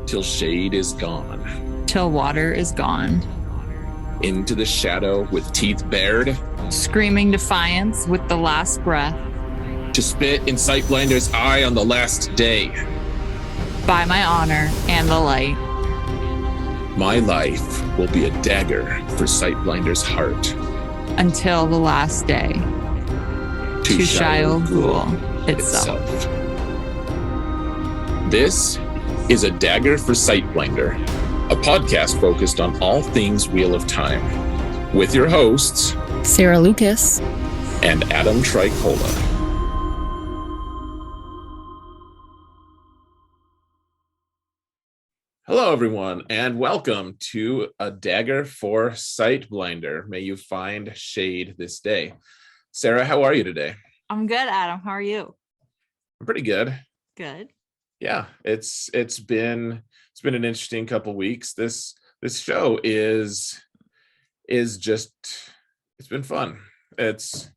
till shade is gone, till water is gone, into the shadow with teeth bared, screaming defiance with the last breath, to spit in Sightblinder's eye on the last day. by my honor and the light. My life will be a dagger for Sightblinder's heart. Until the last day. To Shyle Ghul itself. This is A Dagger for Sightblinder, a podcast focused on all things Wheel of Time, with your hosts, Sarah Lucas and Adam Tricola. Hello, everyone, and welcome to A Dagger for Sightblinder. May you find shade this day. Sarah, how are you today? I'm good, Adam. How are you? I'm pretty good. Good. Yeah, it's been an interesting couple weeks. This show is just, it's been fun. It's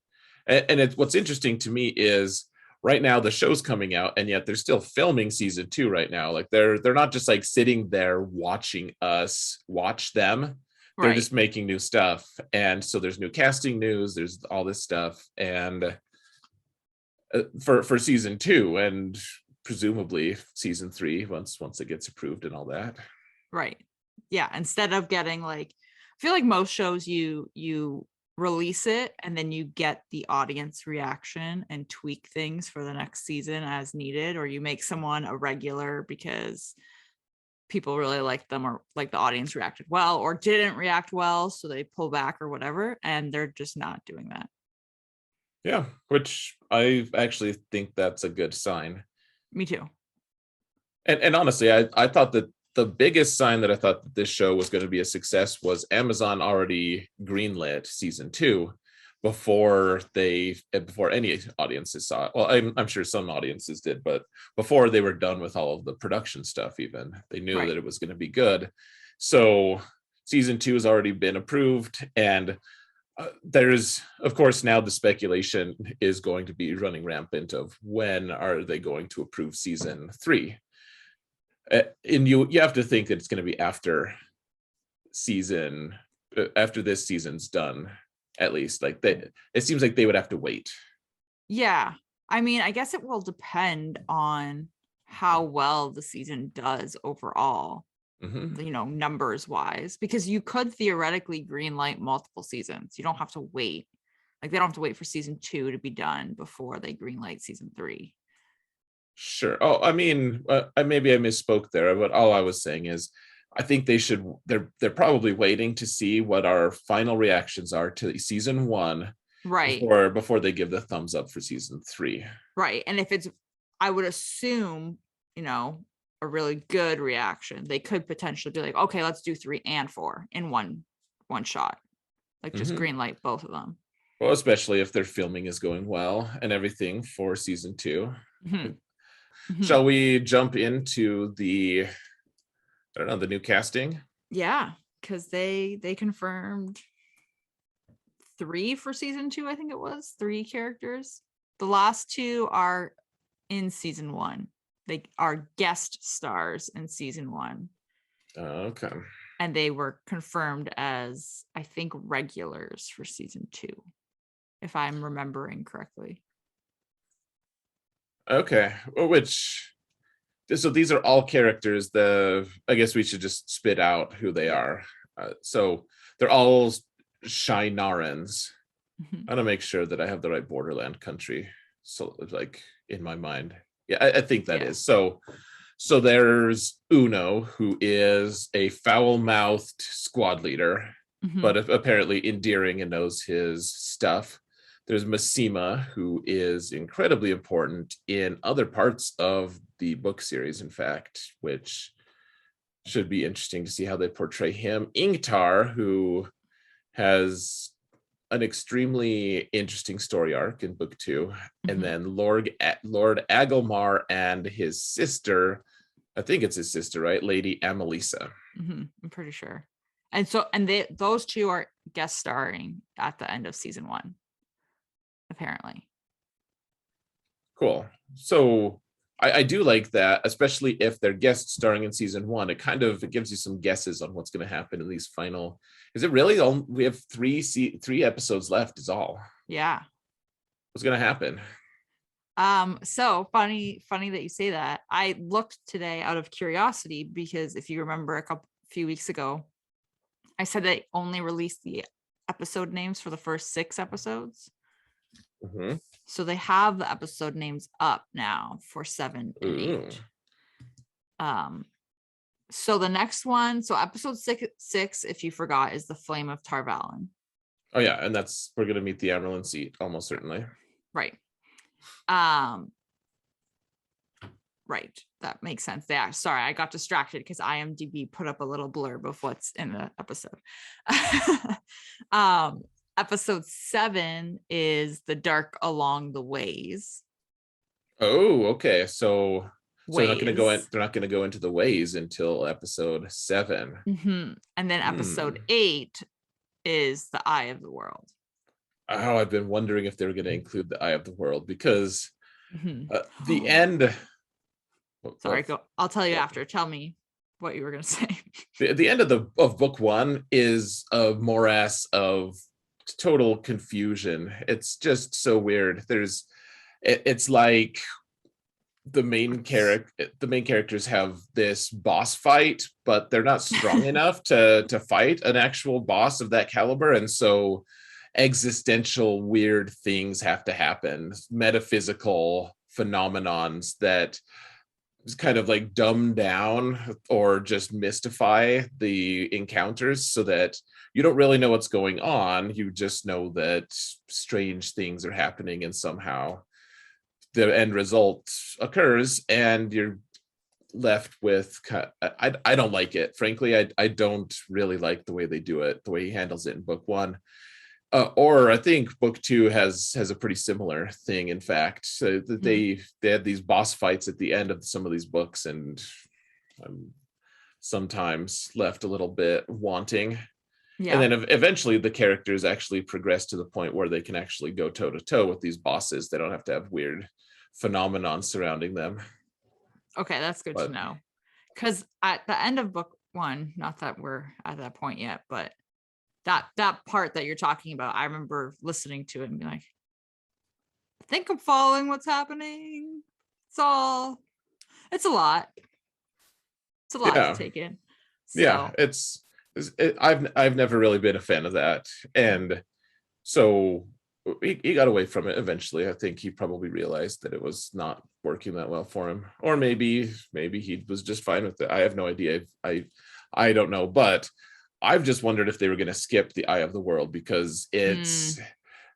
what's interesting to me is right now the show's coming out, and yet they're still filming season 2 right now. Like they're not just like sitting there watching us watch them. They're just making new stuff, and so there's new casting news. There's all this stuff, and for season 2 and presumably season 3 once it gets approved and all that. Right. Yeah. Instead of getting I feel like most shows you release it and then you get the audience reaction and tweak things for the next season as needed, or you make someone a regular because people really like them, or like the audience reacted well or didn't react well, so they pull back or whatever, and they're just not doing that. Yeah, which I actually think that's a good sign. Me too. And honestly, I thought that the biggest sign that I thought that this show was going to be a success was Amazon already greenlit season 2 before any audiences saw it. Well, I'm sure some audiences did, but before they were done with all of the production stuff, even they knew that it was going to be good. So season 2 has already been approved, and there's, of course, now the speculation is going to be running rampant of when are they going to approve season 3. And you have to think that it's going to be after this season's done, at least. Like it seems like they would have to wait. Yeah, I mean, I guess it will depend on how well the season does overall. Mm-hmm. Numbers wise, because you could theoretically greenlight multiple seasons. You don't have to wait. Like they don't have to wait for season 2 to be done before they greenlight season 3. Sure. Oh, I mean, maybe I misspoke there, but all I was saying is I think they're probably waiting to see what our final reactions are to season 1, right, before they give the thumbs up for season 3. Right. And if I would assume, a really good reaction, they could potentially be like, okay, let's do 3 and 4 in one shot, like just green light both of them. Well, especially if their filming is going well and everything for season 2. Mm-hmm. Shall we jump into the new casting? Yeah, because they confirmed 3 for season 2. I think it was 3 characters. The last 2 are in season 1. They are guest stars in season 1. Okay. And they were confirmed as, I think, regulars for season 2, if I'm remembering correctly. Okay. So these are all characters. I guess we should just spit out who they are. So they're all Shienarans. Mm-hmm. I want to make sure that I have the right Borderland country, so like in my mind. Yeah, I think that is. So there's Uno, who is a foul-mouthed squad leader, but apparently endearing and knows his stuff. There's Massima, who is incredibly important in other parts of the book series, in fact, which should be interesting to see how they portray him. Ingtar, who has an extremely interesting story arc in book 2, and then Lord Agelmar and his sister, I think it's his sister, right? Lady Amelisa. I'm pretty sure. And those 2 are guest starring at the end of season 1, apparently. Cool. So I do like that, especially if they're guest starring in season 1. It gives you some guesses on what's going to happen in these final. Is it really all? We have three episodes left. Is all. Yeah. What's going to happen? So funny that you say that. I looked today out of curiosity because if you remember a few weeks ago, I said they only released the episode names for the first 6 episodes. Mm-hmm. So they have the episode names up now for 7 and 8. So the next one, so episode 6, if you forgot, is the Flame of Tarvalen. Oh yeah, and we're gonna meet the Amerlin seat almost certainly. Right. Right. That makes sense. Yeah. Sorry, I got distracted because IMDb put up a little blurb of what's in the episode. Episode 7 is The Dark Along the Ways. Oh, okay. So they're not Ways. going to go into the ways until episode 7. Mm-hmm. And then episode 8 is The Eye of the World. Oh, I've been wondering if they were going to include The Eye of the World because the end. Sorry, go. I'll tell you after. Tell me what you were going to say. The end of book 1 is a morass of total confusion. It's just so weird. It's like the main characters have this boss fight, but they're not strong enough to fight an actual boss of that caliber, and so existential weird things have to happen, metaphysical phenomenons that kind of like dumb down or just mystify the encounters so that you don't really know what's going on. You just know that strange things are happening and somehow the end result occurs and you're left with I don't like it, frankly. I don't really like the way they do it, the way he handles it in book 1. Or I think book 2 has a pretty similar thing. In fact, so they had these boss fights at the end of some of these books, and I'm sometimes left a little bit wanting. Yeah. And then eventually the characters actually progress to the point where they can actually go toe to toe with these bosses. They don't have to have weird phenomenon surrounding them. Okay, that's good to know. Because at the end of book 1, not that we're at that point yet, but that part that you're talking about, I remember listening to it and being like, I think I'm following what's happening. It's a lot. It's a lot to take in. So. Yeah, I've never really been a fan of that. And so he got away from it eventually. I think he probably realized that it was not working that well for him. Or maybe he was just fine with it. I have no idea. I don't know, but I've just wondered if they were going to skip the Eye of the World, because it's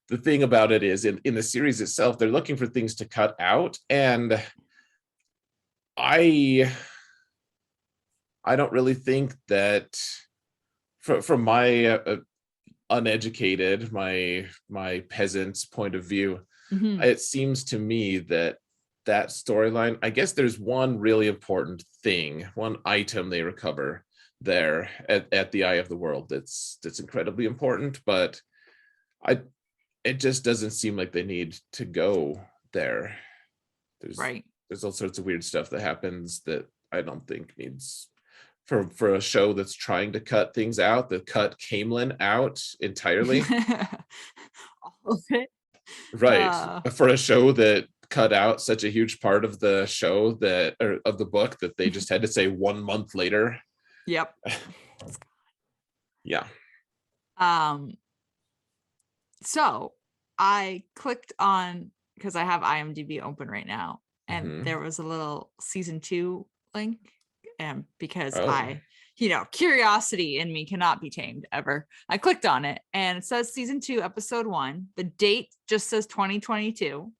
the thing about it is in the series itself, they're looking for things to cut out. And I don't really think that from my uneducated, my peasant's point of view, it seems to me that storyline, I guess there's one really important thing, one item they recover there at the Eye of the World that's incredibly important, but it just doesn't seem like they need to go there. There's all sorts of weird stuff that happens that I don't think needs for a show that's trying to cut things out, that cut Camelin out entirely. All of it. Right. For a show that cut out such a huge part of the show of the book that they just had to say 1 month later. Yep. Yeah. So I clicked on, because I have IMDb open right now, and there was a little season 2 link, and because curiosity in me cannot be tamed ever, I clicked on it and it says season 2 episode 1. The date just says 2022.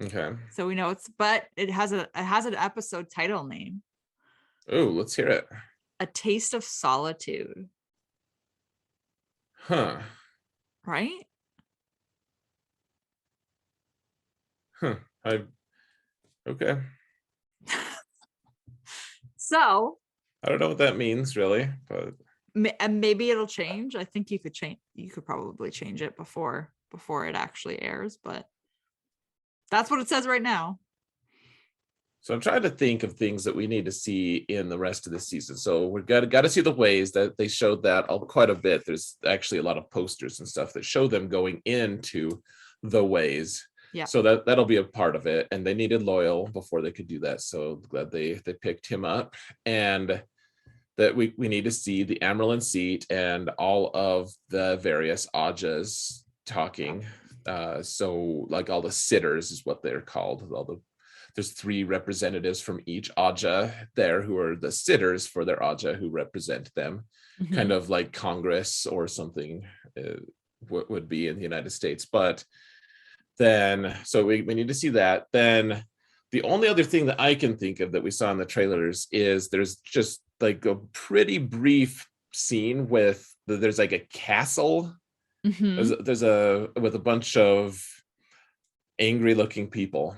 Okay. So we know but it has an episode title name. Oh, let's hear it. A Taste of Solitude. Huh. Right? Huh. Okay. So I don't know what that means really, but and maybe it'll change. I think you could probably change it before it actually airs, but that's what it says right now. So I'm trying to think of things that we need to see in the rest of the season. So we've got to see the ways that they showed that quite a bit. There's actually a lot of posters and stuff that show them going into the ways. Yeah. So that'll be a part of it. And they needed Loyal before they could do that. So glad they picked him up. And that we need to see the Amerlin seat and all of the various Ajas talking. So like all the sitters is what they're called. There's 3 representatives from each Aja there who are the sitters for their Aja who represent them, kind of like Congress or something would be in the United States. But then, so we need to see that. Then the only other thing that I can think of that we saw in the trailers is there's just like a pretty brief scene there's like a castle. There's with a bunch of angry looking people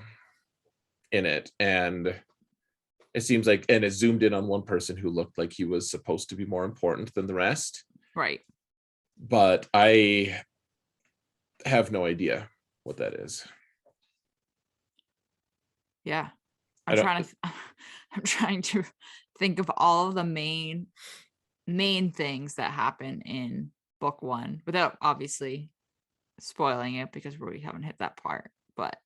in it, and it seems like, and it zoomed in on one person who looked like he was supposed to be more important than the rest, right? But I have no idea what that is. Yeah, I'm trying to think of all of the main things that happen in book 1 without obviously spoiling it because we haven't hit that part, but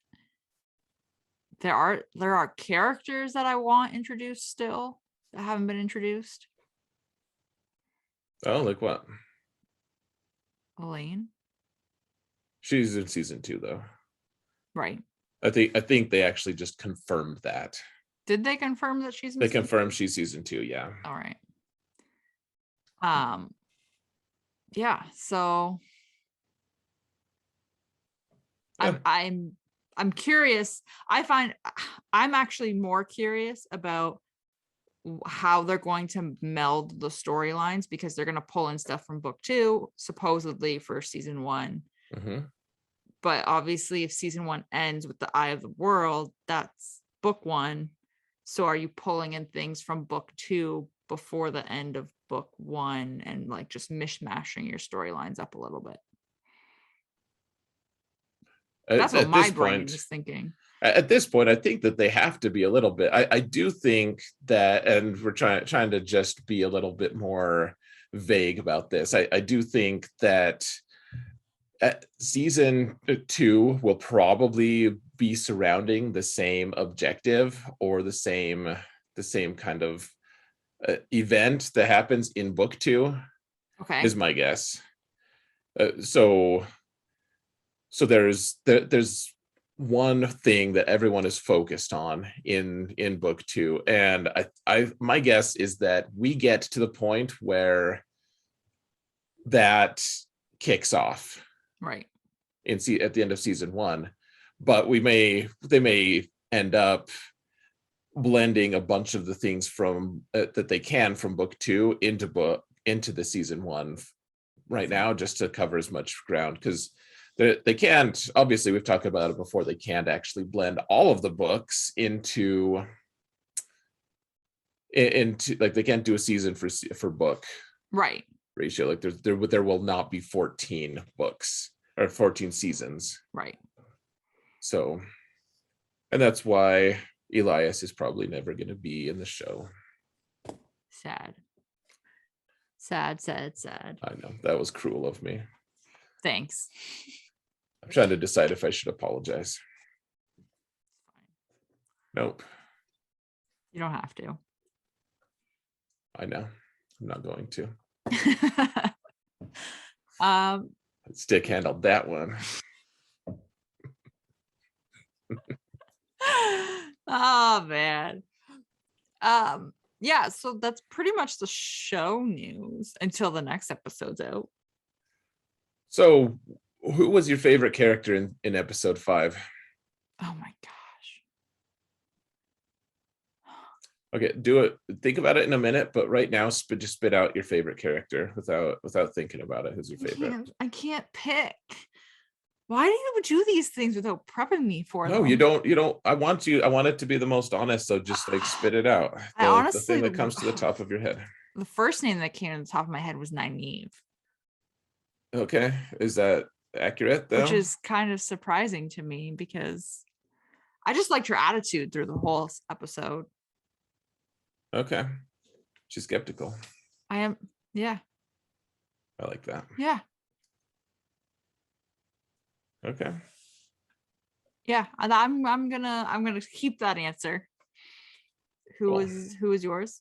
there are characters that I want introduced still that haven't been introduced. Oh, like what? Elaine. She's in season 2 though. Right. I think they actually just confirmed that. Did they confirm that she's in They confirmed she's season 2, yeah. All right. Yeah, so Yeah. I'm curious. I'm actually more curious about how they're going to meld the storylines because they're going to pull in stuff from book 2 supposedly for season 1. But obviously if season 1 ends with the Eye of the World, that's book 1. So are you pulling in things from book 2 before the end of book 1 and like just mishmashing your storylines up a little bit? That's what my brain is thinking. At this point, I think that they have to be a little bit. I do think that, and we're trying to just be a little bit more vague about this. I do think that season 2 will probably be surrounding the same objective or the same kind of event that happens in book 2. Okay, is my guess. So there's one thing that everyone is focused on in book 2, and I my guess is that we get to the point where that kicks off, right, at the end of season 1, but they may end up blending a bunch of the things from that they can from book 2 into the season 1 right now, just to cover as much ground, because they can't, obviously we've talked about it before, they can't actually blend all of the books into like they can't do a season for book right ratio. Like there will not be 14 books or 14 seasons, right. So, and that's why Elias is probably never going to be in the show. Sad. I know, that was cruel of me. Thanks. I'm trying to decide if I should apologize. Nope. You don't have to. I know. I'm not going to. Stick handled that one. Oh man. Yeah, so that's pretty much the show news until the next episode's out. So who was your favorite character in episode 5? Oh my gosh. Okay, do it. Think about it in a minute, but right now, just spit out your favorite character without thinking about it. Who's your favorite? I can't pick. Why do you do these things without prepping me for them? No, you don't. I want it to be the most honest. So just like spit it out. The thing that comes to the top of your head. The first name that came to the top of my head was Nynaeve. Okay, is that accurate though? Which is kind of surprising to me because I just liked her attitude through the whole episode. Okay. She's skeptical. I am. Yeah. I like that. Yeah. Okay. Yeah. And I'm gonna keep that answer. Who was yours?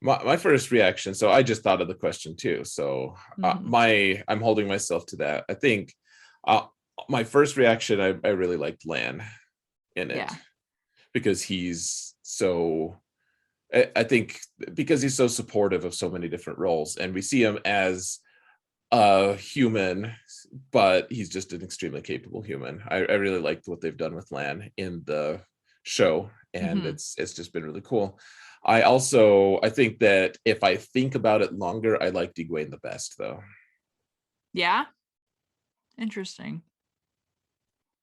My first reaction, so I just thought of the question too. So I'm holding myself to that. I think my first reaction, I really liked Lan in it, because he's so, I think because he's so supportive of so many different roles, and we see him as a human, but he's just an extremely capable human. I really liked what they've done with Lan in the show, and it's just been really cool. I think that if I think about it longer, I liked Egwene the best, though. Yeah. Interesting.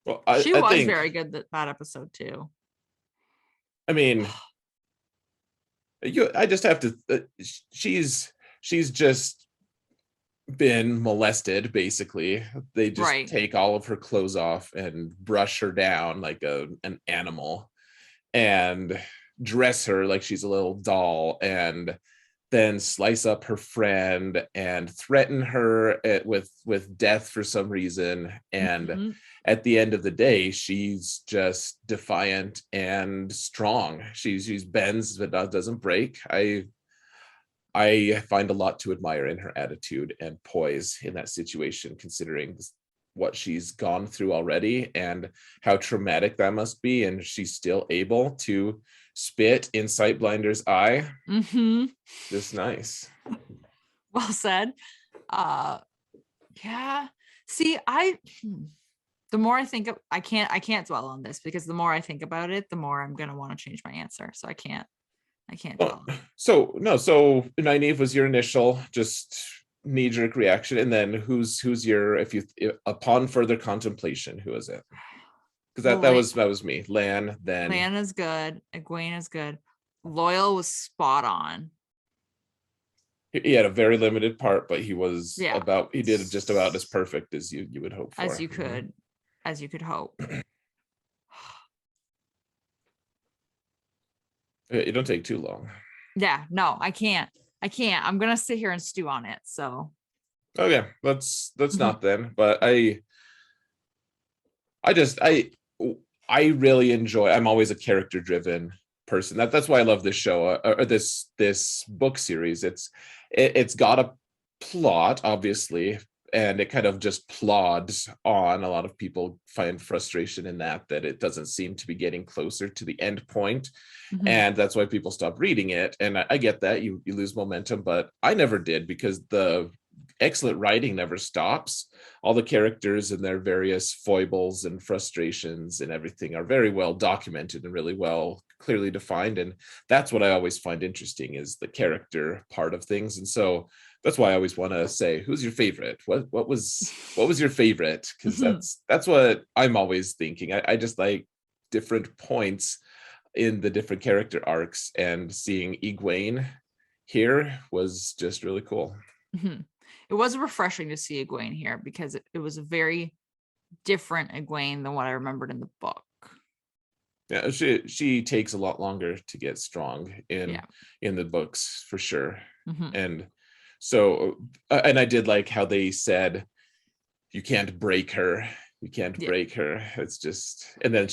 Well, she was think, very good that episode too. I mean, I just have to. She's just been molested, basically. They just take all of her clothes off and brush her down like an animal, and dress her like she's a little doll, and then slice up her friend and threaten her with death for some reason. And at the end of the day, she's just defiant and strong. She's bends but doesn't break. I find a lot to admire in her attitude and poise in that situation, considering what she's gone through already and how traumatic that must be. And she's still able to spit in Sightblinder's eye. Just nice. Well said. Yeah. See, the more I think of, I can't dwell on this, because the more I think about it, the more I'm gonna want to change my answer. So I can't dwell. So Nynaeve was your initial just knee-jerk reaction, and then who's your, if upon further contemplation, who is it? Because that was me. Lan. Then Lan is good. Egwene is good. Loyal was spot on. He had a very limited part, but he was he did just about as perfect as you would hope for. As you could hope. You don't take too long. Yeah, no, I can't. I'm gonna sit here and stew on it. So okay, let's not then. But I really enjoy. I'm always a character driven person. That's why I love this show, or this book series. It's got a plot, obviously, and it kind of just plods on. A lot of people find frustration in that it doesn't seem to be getting closer to the end point, and that's why people stop reading it. And I get that you lose momentum, but I never did, because the excellent writing never stops. All the characters and their various foibles and frustrations and everything are very well documented and really well clearly defined, and that's what I always find interesting, is the character part of things. And so that's why I always want to say, who's your favorite? What was your favorite? Because that's what I'm always thinking. I just like different points in the different character arcs, and seeing Egwene here was just really cool. It was refreshing to see Egwene here, because it was a very different Egwene than what I remembered in the book. Yeah, she takes a lot longer to get strong in the books, for sure. And so, and I did like how they said, you can't break her. You can't break her. It's just, and then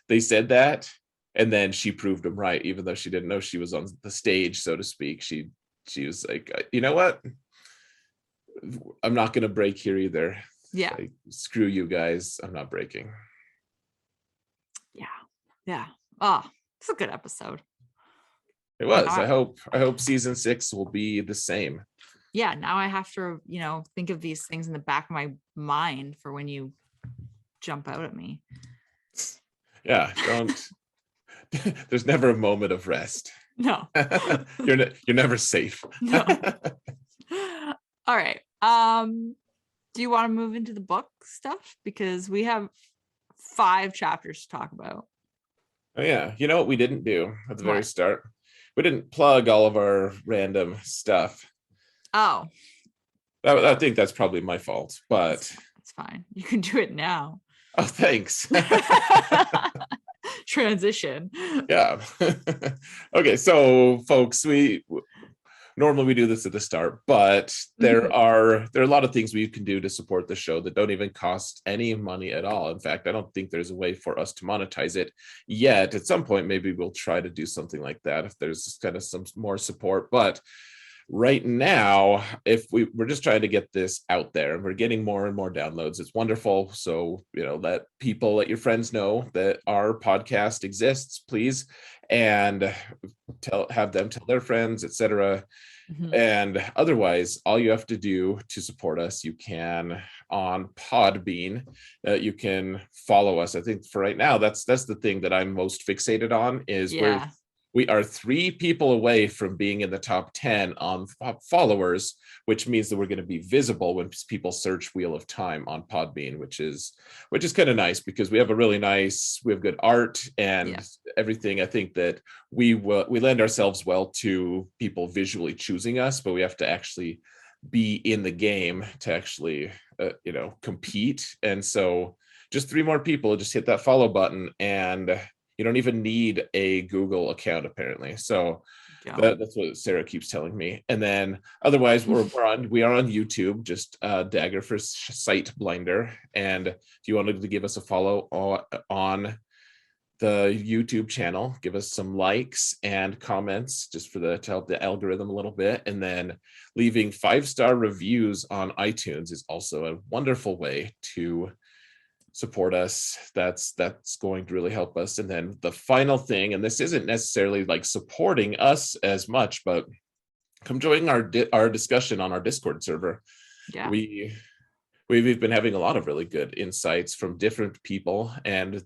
they said that, and then she proved them right, even though she didn't know she was on the stage, so to speak. She was like, you know what? I'm not going to break here either. Yeah. Like, screw you guys. I'm not breaking. Yeah. Oh, it's a good episode. It was. I hope season 6 will be the same. Yeah. Now I have to, think of these things in the back of my mind for when you jump out at me. Yeah. Don't. There's never a moment of rest. No. You're never safe. No. All right. Do you want to move into the book stuff? Because we have 5 chapters to talk about. Oh yeah. You know what we didn't do at the very start? We didn't plug all of our random stuff. Oh. I think that's probably my fault, but it's fine. You can do it now. Oh, thanks. Transition. Yeah. Okay, so folks, we normally we do this at the start, but there are a lot of things we can do to support the show that don't even cost any money at all. In fact, I don't think there's a way for us to monetize it yet. At some point, maybe we'll try to do something like that if there's kind of some more support. But right now, if we're just trying to get this out there, and we're getting more and more downloads, it's wonderful. So let your friends know that our podcast exists, please, and have them tell their friends, etc. And otherwise, all you have to do to support us, you can on PodBean. You can follow us. I think for right now, that's the thing that I'm most fixated on is we are 3 people away from being in the top 10 on followers, which means that we're going to be visible when people search Wheel of Time on PodBean, which is kind of nice because we have good art and everything. I think that we lend ourselves well to people visually choosing us, but we have to actually be in the game to actually, compete. And so just 3 more people, just hit that follow button, and you don't even need a Google account, apparently. So that's what Sarah keeps telling me. And then otherwise, we are on YouTube, just Dagger for Sight Blinder. And if you wanted to give us a follow on the YouTube channel, give us some likes and comments just to help the algorithm a little bit. And then leaving 5-star reviews on iTunes is also a wonderful way to support us. That's going to really help us. And then the final thing, and this isn't necessarily like supporting us as much, but come join our discussion on our Discord server. We've been having a lot of really good insights from different people, and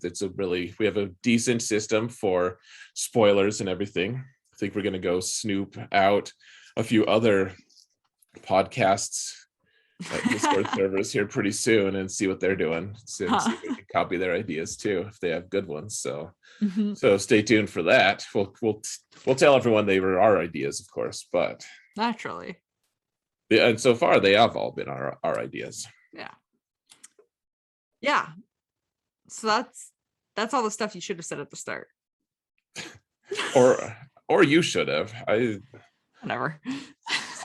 we have a decent system for spoilers and everything. I think we're going to go snoop out a few other podcasts Discord servers here pretty soon and see what they're doing. See if we can copy their ideas too if they have good ones. So so stay tuned for that. We'll tell everyone they were our ideas, of course, but naturally. And so far they have all been our ideas. Yeah. So that's all the stuff you should have said at the start. or you should have. Whatever.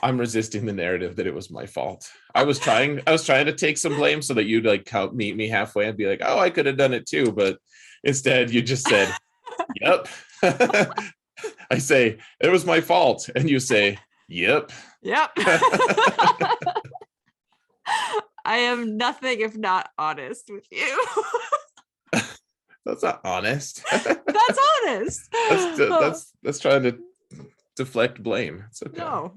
I'm resisting the narrative that it was my fault. I was trying to take some blame so that you'd meet me halfway and be like, oh, I could have done it too. But instead you just said, yep. I say, it was my fault. And you say, yep. Yep. I am nothing if not honest with you. That's not honest. That's honest. That's trying to deflect blame. It's okay. No,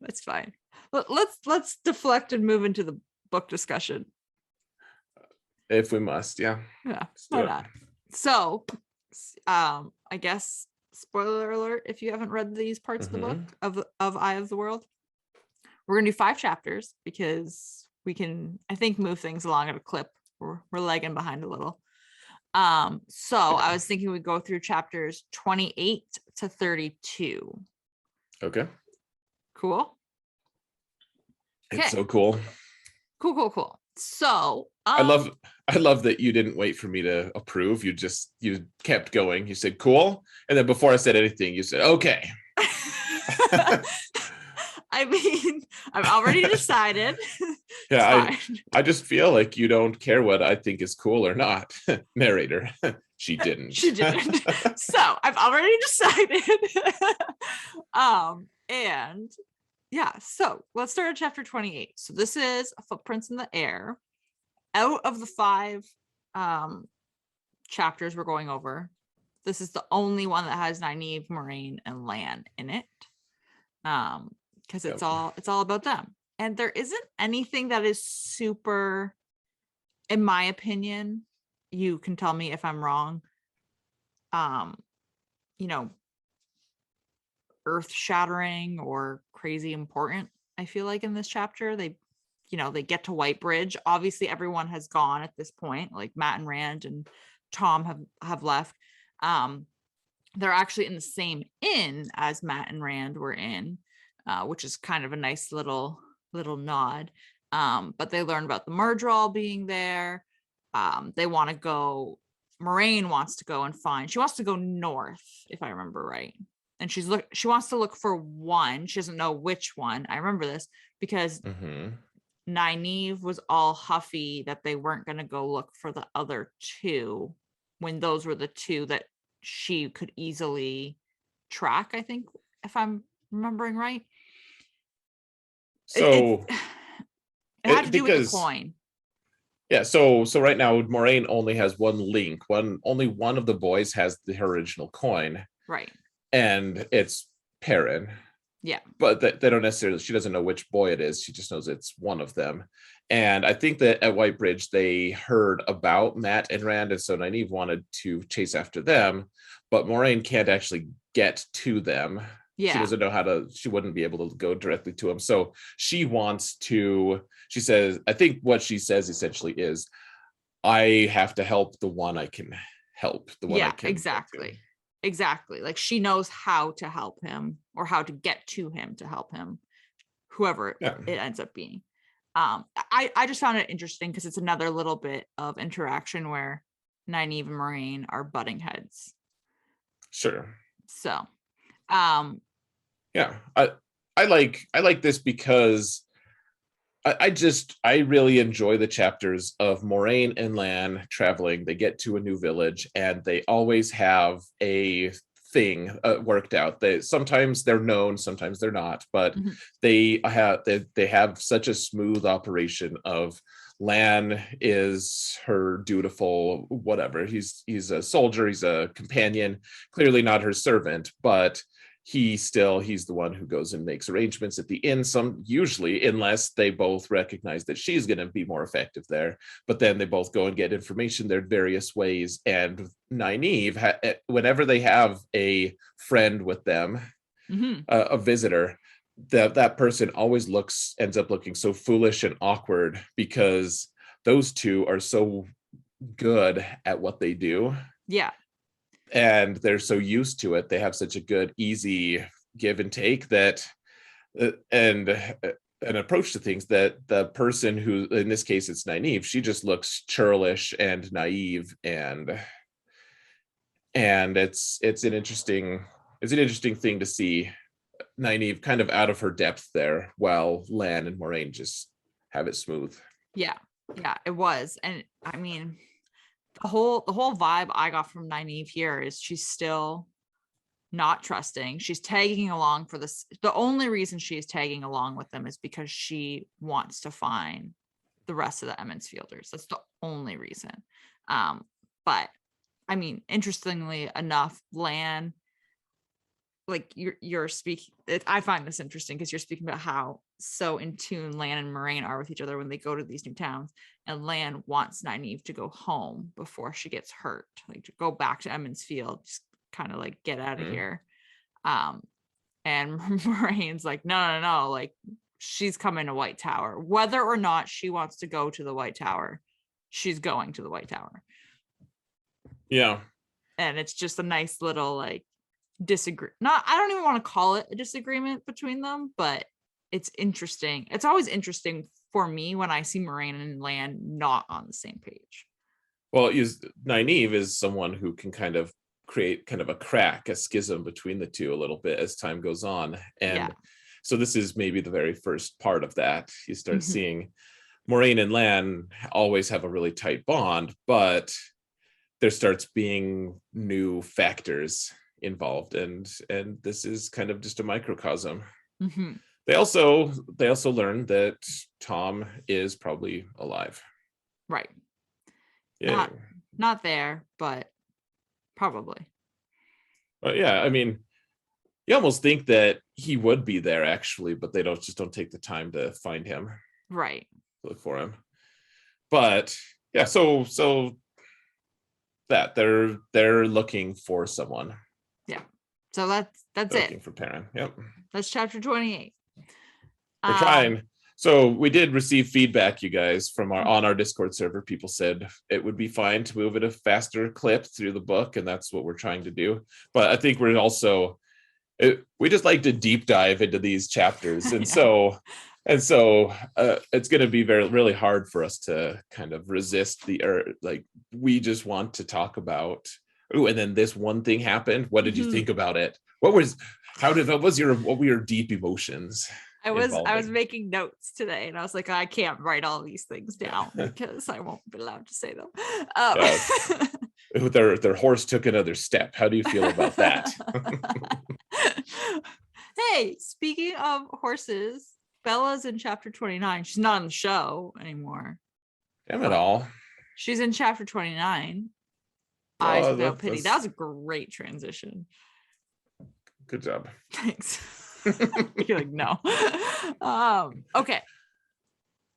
it's fine. Let's deflect and move into the book discussion. If we must, why not? So, I guess spoiler alert if you haven't read these parts of the book of Eye of the World. We're gonna do 5 chapters because we can, I think, move things along at a clip. We're lagging behind a little. So I was thinking we'd go through chapters 28 to 32. Okay. Cool. It's so cool. Cool. So I love that you didn't wait for me to approve. You kept going. You said cool, and then before I said anything, you said okay. I mean, I've already decided. Yeah, I just feel like you don't care what I think is cool or not. Narrator. She didn't. So I've already decided. And yeah, so let's start at chapter 28. So this is Footprints in the Air. Out of the 5 chapters we're going over, this is the only one that has Nynaeve, Moraine, and Lan in it. Because it's all about them. And there isn't anything that is super, in my opinion, you can tell me if I'm wrong, earth-shattering or crazy important. I feel like in this chapter, they get to White Bridge. Obviously, everyone has gone at this point. Like Matt and Rand and Tom have left. They're actually in the same inn as Matt and Rand were in, which is kind of a nice little nod. But they learn about the Murdral being there. they want to go. Moraine wants to go and find. She wants to go north, if I remember right. And she wants to look for one. She doesn't know which one. I remember this because Nynaeve was all huffy that they weren't going to go look for the other two when those were the two that she could easily track, I think, if I'm remembering right. So it had to do with the coin. Yeah, so right now Moraine only has one link. Only one of the boys has the original coin. Right. And it's Perrin. Yeah. But they don't necessarily, she doesn't know which boy it is. She just knows it's one of them. And I think that at Whitebridge, they heard about Mat and Rand. And so Nynaeve wanted to chase after them. But Moraine can't actually get to them. Yeah. She doesn't know how to, she wouldn't be able to go directly to them. So she wants to, she says, I think what she says essentially is, I have to help the one I can help. The one I can. Exactly. Exactly. Like she knows how to help him or how to get to him to help him, whoever it ends up being. I just found it interesting because it's another little bit of interaction where Nynaeve and Moraine are butting heads. Sure. So, yeah, I like this because I really enjoy the chapters of Moraine and Lan traveling. They get to a new village and they always have a thing worked out. Sometimes they're known, sometimes they're not, but they have such a smooth operation of Lan is her dutiful whatever. He's a soldier, he's a companion, clearly not her servant, but he's the one who goes and makes arrangements at the inn, usually, unless they both recognize that she's going to be more effective there. But then they both go and get information there various ways. And Nynaeve, whenever they have a friend with them, a visitor, that person always ends up looking so foolish and awkward because those two are so good at what they do. Yeah. And they're so used to it. They have such a good, easy give and take that, and an approach to things that the person who, in this case, it's Nynaeve, she just looks churlish and naive, and it's an interesting thing to see Nynaeve kind of out of her depth there, while Lan and Moraine just have it smooth. Yeah, it was, and I mean, the whole vibe I got from Nynaeve here is she's still not trusting. She's tagging along for this. The only reason she is tagging along with them is because she wants to find the rest of the Emmons Fielders. That's the only reason. But I mean, interestingly enough, Lan, like you're speaking, I find this interesting because you're speaking about how so in tune Lan and Moraine are with each other when they go to these new towns, and Lan wants Nynaeve to go home before she gets hurt, like to go back to Emmons Field, just kind of like get out of here. And Moraine's like, no, like she's coming to White Tower, whether or not she wants to go to the White Tower, she's going to the White Tower. Yeah. And it's just a nice little like I don't even want to call it a disagreement between them, but it's interesting. It's always interesting for me when I see Moraine and Lan not on the same page. Well, Nynaeve is someone who can kind of create kind of a schism between the two a little bit as time goes on. And so this is maybe the very first part of that. You start seeing Moraine and Lan always have a really tight bond, but there starts being new factors involved, and this is kind of just a microcosm. They also learned that Tom is probably alive. Right. Yeah. Not there, but probably. But yeah, I mean, you almost think that he would be there actually, but they don't take the time to find him. Right. Look for him. But yeah, so that they're looking for someone. Yeah. So that's they're it. Looking for Perrin. Yep. That's chapter 28. We're trying. So we did receive feedback, you guys, from on our Discord server. People said it would be fine to move at a faster clip through the book, and that's what we're trying to do. But I think we're also we just like to deep dive into these chapters, and so And so it's going to be really hard for us to kind of resist like we just want to talk about. Oh, and then this one thing happened. What did you think about it? What were your deep emotions? I was involving? making notes today, and I was like, I can't write all these things down because I won't be allowed to say them. Their horse took another step. How do you feel about that? Hey, speaking of horses, Bella's in chapter 29. She's not on the show anymore. Damn it all. She's in chapter 29. Eyes Without Pity. That was a great transition. Good job. Thanks. You're like, no. Okay.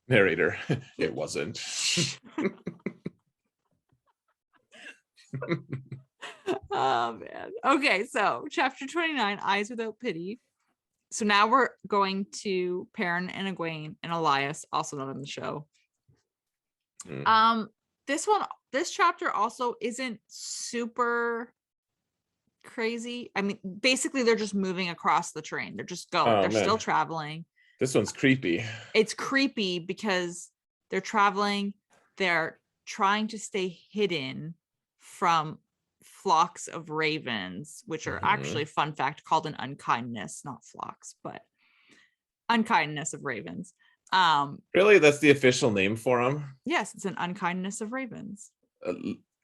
Narrator, it wasn't. Oh man. Okay, so chapter 29, Eyes Without Pity. So now we're going to Perrin and Egwene and Elias, also not on the show. This chapter also isn't super crazy. I mean, basically they're just moving across the train. They're just going. They're still traveling. This one's creepy. It's creepy because they're traveling. They're trying to stay hidden from flocks of ravens, which are actually, fun fact, called an unkindness, not flocks, but unkindness of ravens. Really, that's the official name for them? Yes, it's an unkindness of ravens.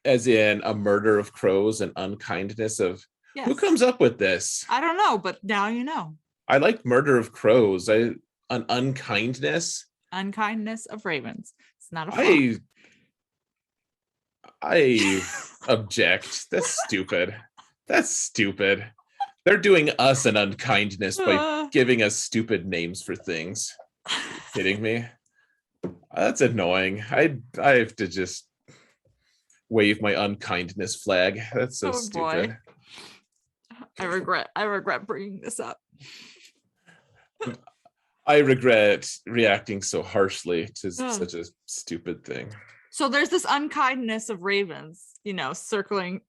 As in a murder of crows and unkindness of... Yes. Who comes up with this? I don't know, but now you know. I like murder of crows. An unkindness. Unkindness of ravens. It's not a flock. I object. That's stupid. That's stupid. They're doing us an unkindness by giving us stupid names for things. Are you kidding me? That's annoying. I have to just wave my unkindness flag. That's so stupid. Boy. I regret bringing this up. I regret reacting so harshly to such a stupid thing. So there's this unkindness of ravens, circling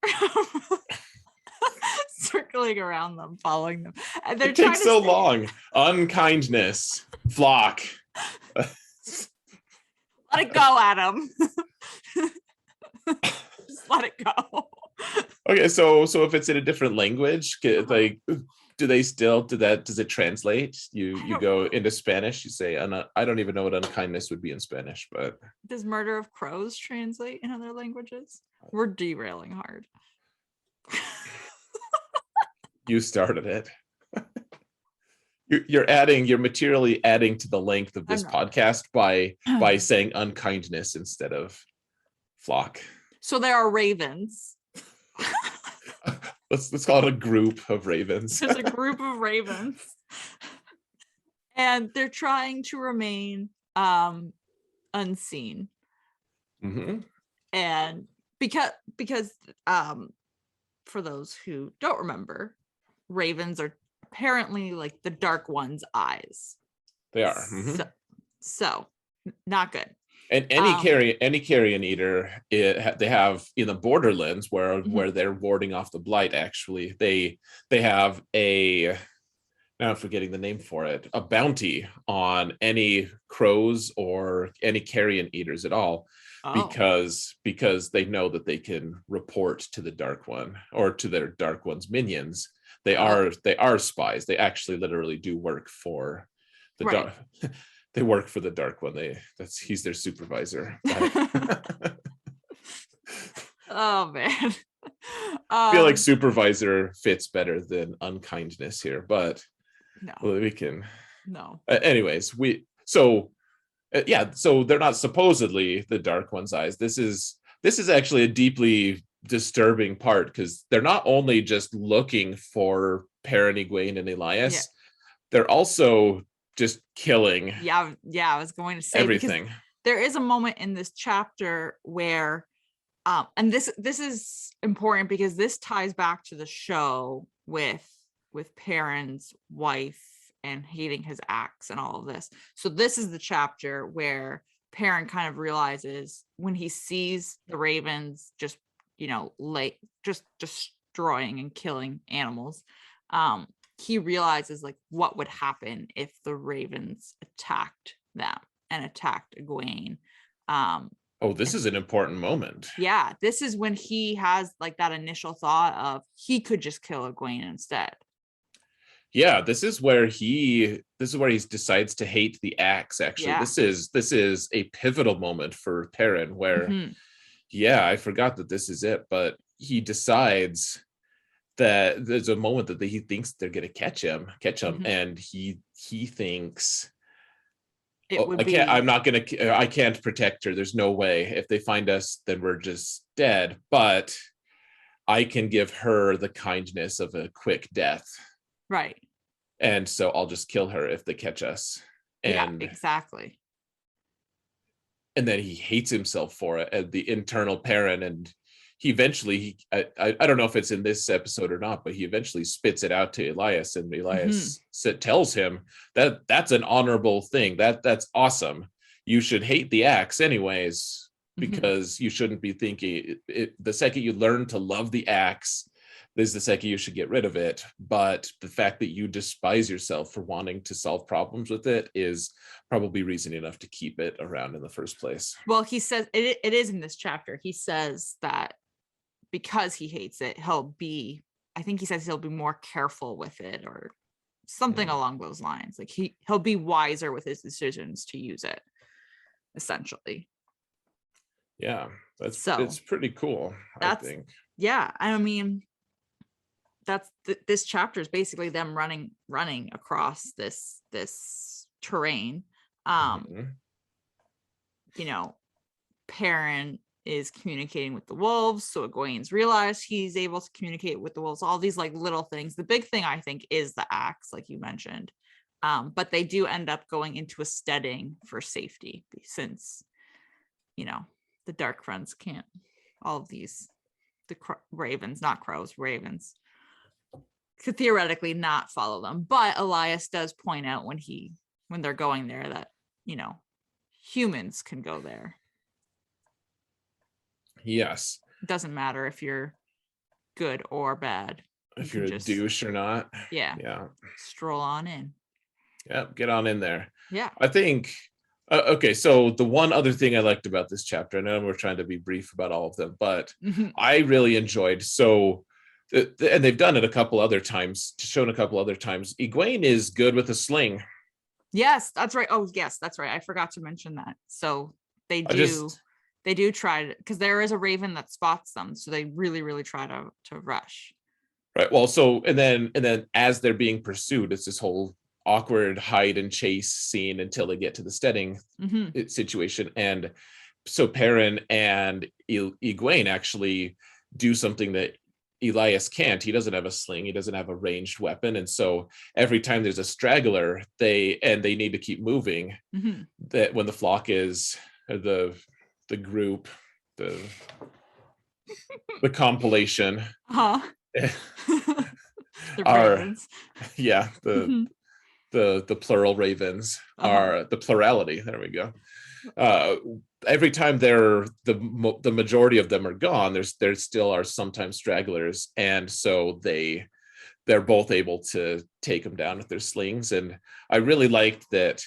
around them, following them. And they're it takes so long. Unkindness, flock. Let it go, Adam. Just let it go. Okay, so if it's in a different language, like, does it translate? You go into Spanish, you say, I don't even know what unkindness would be in Spanish, but does murder of crows translate in other languages? We're derailing hard. You started it. You're materially adding to the length of this podcast by saying unkindness instead of flock. So there are ravens. Let's call it a group of ravens. There's a group of ravens. And they're trying to remain unseen. Mm-hmm. And because for those who don't remember, ravens are apparently like the Dark One's eyes. They are. Mm-hmm. So not good. And any carrion eater, they have in the Borderlands where they're warding off the blight. Actually, they have now I'm forgetting the name for it, a bounty on any crows or any carrion eaters at all, because they know that they can report to the Dark One or to their Dark One's minions. They are spies. They actually literally do work for the Dark. They work for the Dark One. He's their supervisor. Oh man. I feel like supervisor fits better than unkindness here, but no. We can. No. Anyways, so they're not supposedly the Dark One's eyes. This is actually a deeply disturbing part, because they're not only just looking for Perrin, Egwene, and Elias, they're also just killing. Yeah, I was going to say everything. There is a moment in this chapter where and this is important because this ties back to the show with Perrin's wife and hating his axe and all of this. So this is the chapter where Perrin kind of realizes when he sees the ravens just destroying and killing animals, he realizes like what would happen if the ravens attacked them and attacked Egwene. Oh, this is an important moment. Yeah, this is when he has like that initial thought of he could just kill Egwene instead. Yeah, this is where he decides to hate the axe. Actually, Yeah. this is a pivotal moment for Perrin where yeah, I forgot that this is it, but he decides that there's a moment that he thinks they're going to catch him, and he thinks, it oh, would be I can't protect her. There's no way. If they find us, then we're just dead. But I can give her the kindness of a quick death. right. And so I'll just kill her if they catch us. And yeah, exactly. And then he hates himself for it, and the internal Perrin, and he eventually, I don't know if it's in this episode or not, but he eventually spits it out to Elias, and Elias tells him that that's an honorable thing. That's awesome. You should hate the axe anyways, because you shouldn't be thinking it. The second you learn to love the axe, this is the second you should get rid of it. But the fact that you despise yourself for wanting to solve problems with it is probably reason enough to keep it around in the first place. Well, he says it is in this chapter. He says that because he hates it, I think he says he'll be more careful with it or something along those lines. Like he'll be wiser with his decisions to use it, essentially. Yeah, it's pretty cool, I think. Yeah, I mean, this chapter is basically them running across this terrain. You know, Perrin is communicating with the wolves, so Egwene's realized he's able to communicate with the wolves. All these like little things. The big thing I think is the axe, like you mentioned. But they do end up going into a steading for safety, since the Dark Friends can't. All of these, ravens, not crows, ravens, could theoretically not follow them. But Elias does point out when they're going there that humans can go there. Yes. It doesn't matter if you're good or bad. If you're a douche or not. Yeah. Stroll on in. Yeah, get on in there. Yeah. I think, okay, so the one other thing I liked about this chapter, I know we're trying to be brief about all of them, but I really enjoyed, and they've done it a couple other times, Egwene is good with a sling. Yes, that's right. Oh, yes, that's right. I forgot to mention that. So they do try to, because there is a raven that spots them, so they really, really try to rush. Right. Well, so and then as they're being pursued, it's this whole awkward hide and chase scene until they get to the steading situation. And so Perrin and Egwene actually do something that Elias can't. He doesn't have a sling. He doesn't have a ranged weapon. And so every time there's a straggler, they need to keep moving. That when the flock is the group, the compilation are the plural ravens are the plurality. There we go. Every time the majority of them are gone, there still are sometimes stragglers, and so they're both able to take them down with their slings. And I really liked that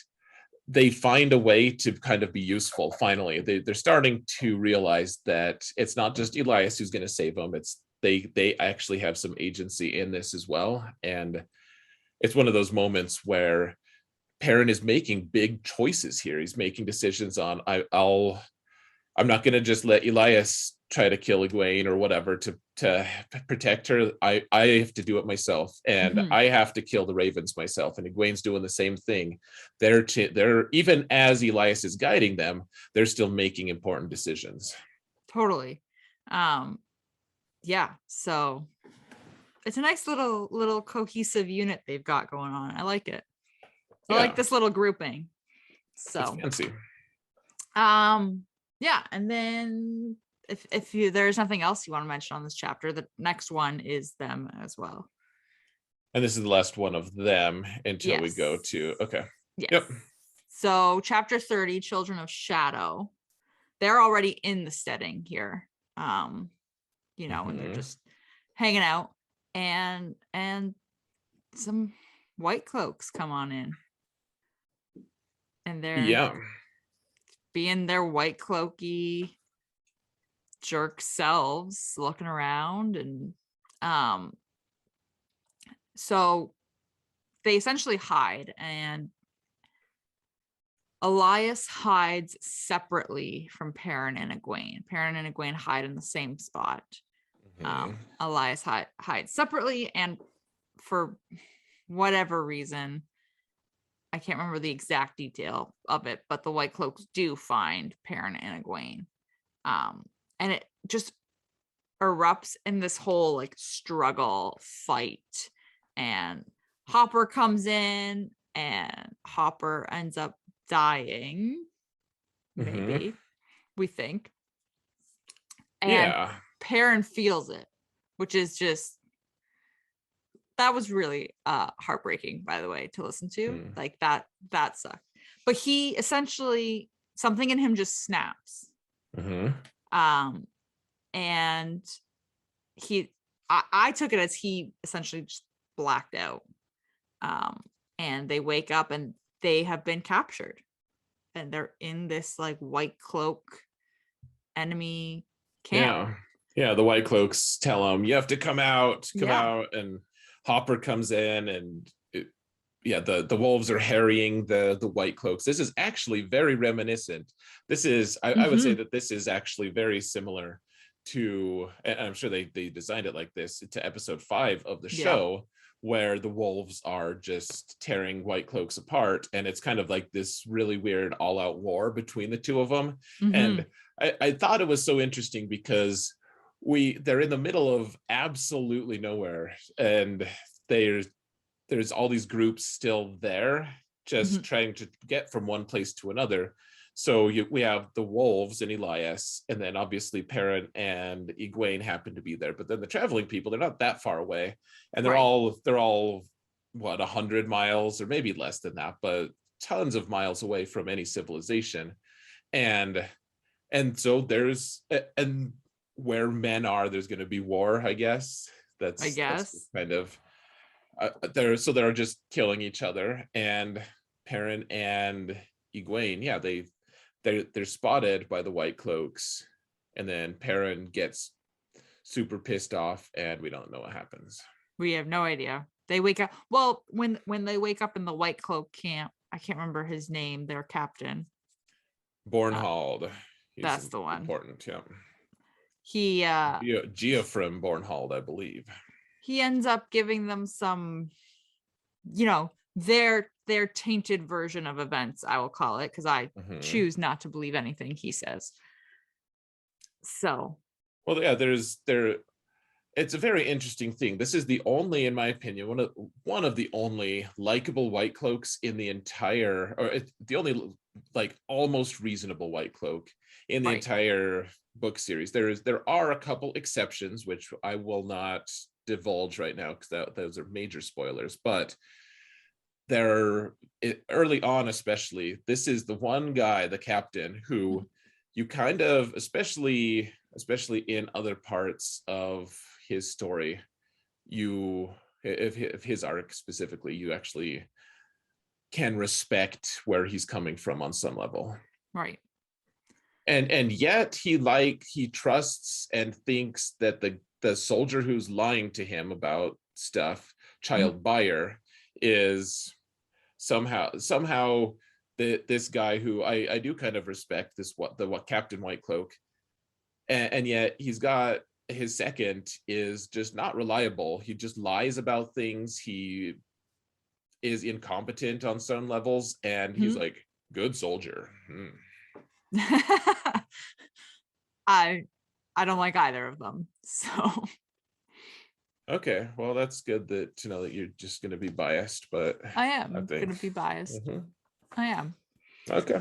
they find a way to kind of be useful. Finally, they're starting to realize that it's not just Elias who's going to save them. It's they actually have some agency in this as well. And it's one of those moments where Perrin is making big choices here. He's making decisions on I'm not going to just let Elias try to kill Egwene or whatever to protect her. I have to do it myself, and I have to kill the ravens myself. And Egwene's doing the same thing. They're even as Elias is guiding them, they're still making important decisions. Totally. Yeah. So it's a nice little cohesive unit they've got going on. I like it. I like this little grouping. So it's fancy. Yeah, and then if there's nothing else you want to mention on this chapter, the next one is them as well. And this is the last one of them until we go to Yep. So chapter 30, Children of Shadow. They're already in the steading here. And they're just hanging out, and some white cloaks come on in, and they're Yeah. being their white cloaky jerk selves, looking around, and so they essentially hide, and Elias hides separately from Perrin and Egwene. Perrin and Egwene hide in the same spot. Elias hides separately, and for whatever reason, I can't remember the exact detail of it, but the White Cloaks do find Perrin and Egwene. And it just erupts in this whole like struggle fight, and Hopper comes in, and Hopper ends up dying, maybe, we think. And Perrin feels it, which is just, that was really heartbreaking, by the way, to listen to. Like that sucked. But he essentially, something in him just snaps. And I took it as he essentially just blacked out. And they wake up and they have been captured, and they're in this like white cloak enemy camp. Yeah, the White Cloaks tell him, you have to come out, and Hopper comes in, and the wolves are harrying the White Cloaks. This is actually very reminiscent. This is, I would say that this is actually very similar to, and I'm sure they designed it like this, to episode 5 of the show, where the wolves are just tearing White Cloaks apart, and it's kind of like this really weird all-out war between the two of them. And I thought it was so interesting because they're in the middle of absolutely nowhere, and there's all these groups still there just trying to get from one place to another. So we have the wolves and Elias, and then obviously Perrin and Egwene happen to be there. But then the traveling people, they're not that far away, and they're all what, 100 miles or maybe less than that, but tons of miles away from any civilization. And so there's, and where men are, there's going to be war, I guess. That's kind of they're just killing each other. And Perrin and Egwene, they're spotted by the White Cloaks, and then Perrin gets super pissed off, and we don't know what happens. We have no idea. They wake up, well, when they wake up in the White Cloak camp, I can't remember his name, their captain, Bornhald. That's the one. Important. He Geoffrey Bornhald, I believe. He ends up giving them some, their tainted version of events, I will call it, because I choose not to believe anything he says. So, well, yeah, it's a very interesting thing. This is the only, in my opinion, one of the only likable White Cloaks in the entire, or the only like almost reasonable White Cloak in the entire book series. There are a couple exceptions, which I will not divulge right now because those are major spoilers, but early on, especially, this is the one guy, the captain, who you kind of, especially in other parts of his story, if his arc specifically, you actually can respect where he's coming from on some level, right? And yet he trusts and thinks that the soldier who's lying to him about stuff, Child Buyer, is somehow this guy who I do kind of respect, what Captain White Cloak, and yet he's got his second is just not reliable. He just lies about things. He is incompetent on some levels, and he's like, good soldier. I don't like either of them, so okay, well, that's good to know that you're just going to be biased, but I am going to be biased. I am. Okay.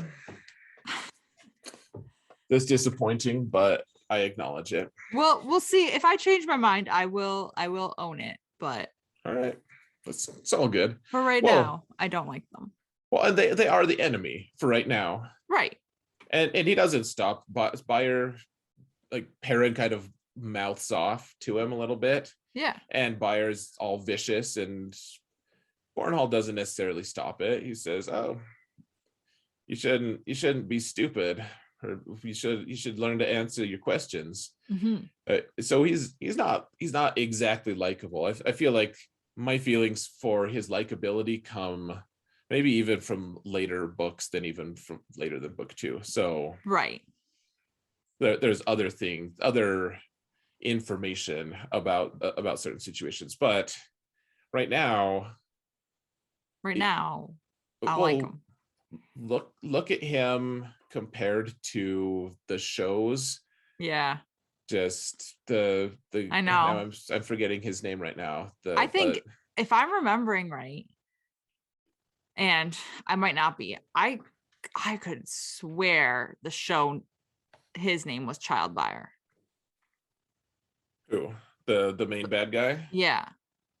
That's disappointing, but I acknowledge it. Well, we'll see. If I change my mind, I will own it, but all right, it's all good for right now. I don't like them. Well, and they are the enemy for right now, right? And he doesn't stop. Buyer, like, Perrin kind of mouths off to him a little bit, yeah, and Buyer's all vicious and Bornhall doesn't necessarily stop it. He says, "Oh, you shouldn't be stupid, or you should learn to answer your questions." So he's not exactly likable. I feel like my feelings for his likability come maybe even from later books than even from later than book 2. So Right. there's other information about certain situations, but right now, Right it, now, I like well, him. look at him compared to the shows. Yeah, Just the I now know. I'm forgetting his name right now. I The think if I'm remembering right, and I might not be, I could swear the show, his name was Child Buyer. who the main bad guy? Yeah,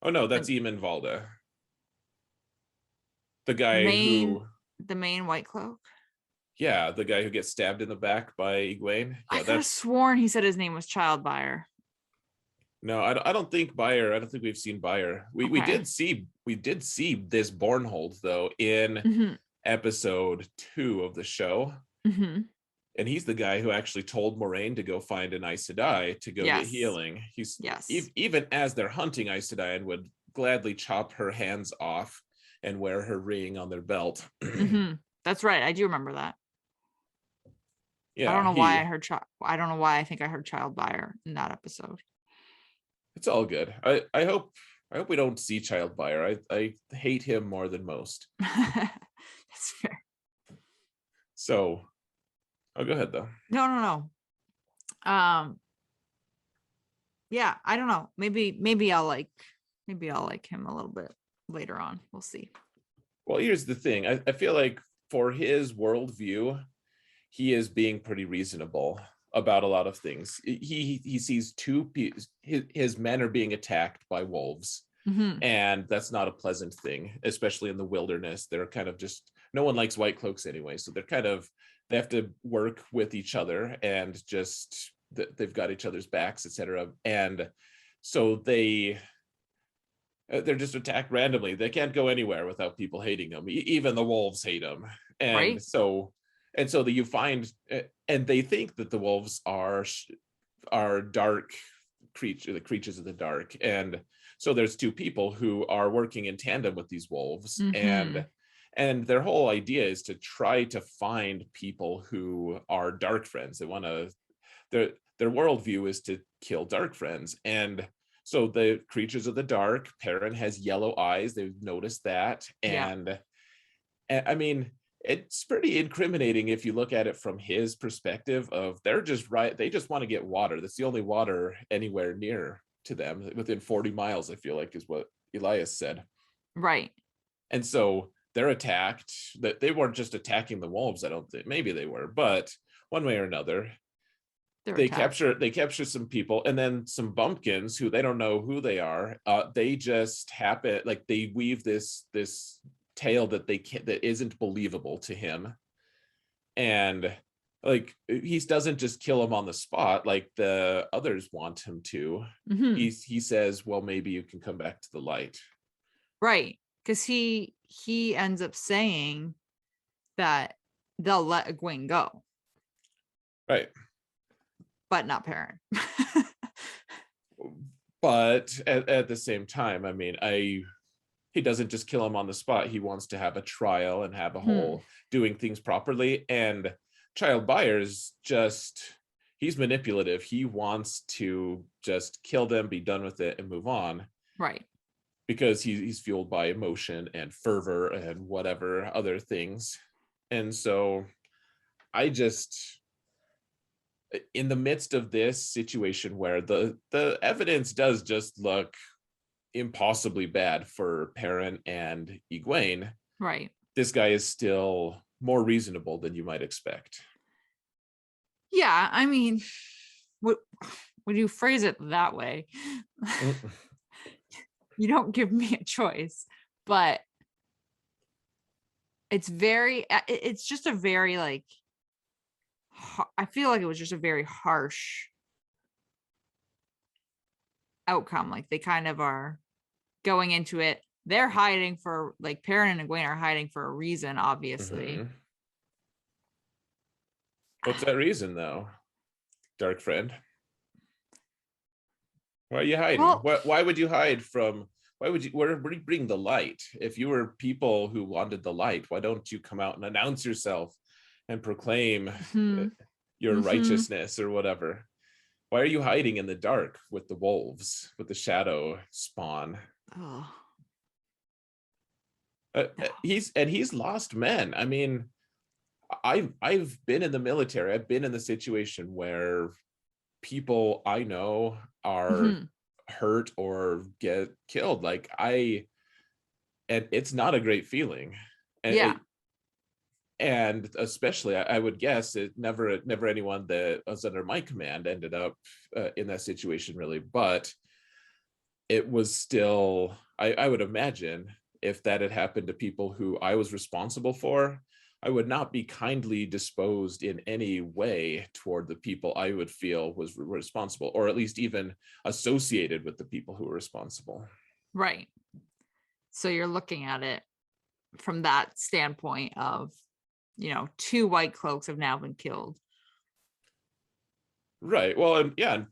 Oh no, that's the Eamon Valda, the the guy main who the main white cloak. yeah, the guy who gets stabbed in the back by Egwene. I Yeah, could have that's sworn he said his name was Child Buyer. no, I don't think Buyer. I don't think we've seen Buyer. We Okay. did see this Bornhold though in Mm-hmm. episode 2 of the show. Mm-hmm. And he's the guy who actually told Moraine to go find an Aes Sedai to go get Yes. healing. He's Yes. even as they're hunting Aes Sedai and would gladly chop her hands off and wear her ring on their belt. Mm-hmm. That's right. I do remember that. I don't Yeah, know why I don't know why I think I heard Child Buyer in that episode. it's all good. I hope we don't see Child Buyer. I hate him more than most. That's fair. So I'll go ahead though. No. Yeah, I don't know. Maybe I'll like him a little bit later on. We'll see. Well, here's the thing. I feel like for his worldview, he is being pretty reasonable about a lot of things. He sees his men are being attacked by wolves, Mm-hmm. and that's not a pleasant thing, especially in the wilderness. They're kind of just no one likes white cloaks anyway, so they have to work with each other and just they've got each other's backs, etc. And so they're just attacked randomly. They can't go anywhere without people hating them. Even the wolves hate them, and Right? so that you find, and they think that the wolves are dark the creatures of the dark, and so there's two people who are working in tandem with these wolves, Mm-hmm. and their whole idea is to try to find people who are dark friends. They want to their worldview is to kill dark friends. And so the creatures of the dark, Perrin has yellow eyes. They've noticed that. Yeah. And I mean, it's pretty incriminating if you look at it from his perspective of they're just right. They just want to get water. That's the only water anywhere near to them within 40 miles, I feel like is what Elias said. Right. And so they're attacked. That they weren't just attacking the wolves. I don't think maybe they were, but one way or another, They're they attacked. capture some people, and then some bumpkins who they don't know who they are. They just happen, like they weave this tale that they can't, that isn't believable to him, and like he doesn't just kill him on the spot like the others want him to. Mm-hmm. He says, well, maybe you can come back to the light. Right. Because he ends up saying that they'll let Egwene go, Right. but not Perrin. But at the same time, I mean, he doesn't just kill him on the spot. He wants to have a trial and have a whole doing things properly. And Child Buyer's just, he's manipulative. He wants to just kill them, be done with it, and move on. Right. Because he's fueled by emotion and fervor and whatever other things. And so I just, in the midst of this situation where the evidence does just look impossibly bad for Perrin and Egwene, Right. this guy is still more reasonable than you might expect. Yeah. I mean, when you phrase it that way, you don't give me a choice, but it's just a very like, I feel like it was just a very harsh outcome. Like they kind of are going into it they're hiding for, like, Perrin and Egwene are hiding for a reason, obviously. What's that reason, though, dark friend? Why are you hiding? Well, Why would you hide from? Why would you? Where would you bring the light? If you were people who wanted the light, why don't you come out and announce yourself and proclaim your righteousness or whatever? Why are you hiding in the dark with the wolves, with the shadow spawn? Oh. He's lost men. I mean, I've been in the military. I've been in the situation where people I know are hurt or get killed. Like and it's not a great feeling. And especially I would guess it never anyone that was under my command ended up in that situation, really. But it was still, I would imagine, if that had happened to people who I was responsible for, I would not be kindly disposed in any way toward the people I would feel was responsible, or at least even associated with the people who were responsible. Right. So you're looking at it from that standpoint of, 2 white cloaks have now been killed. Right. Well, and yeah,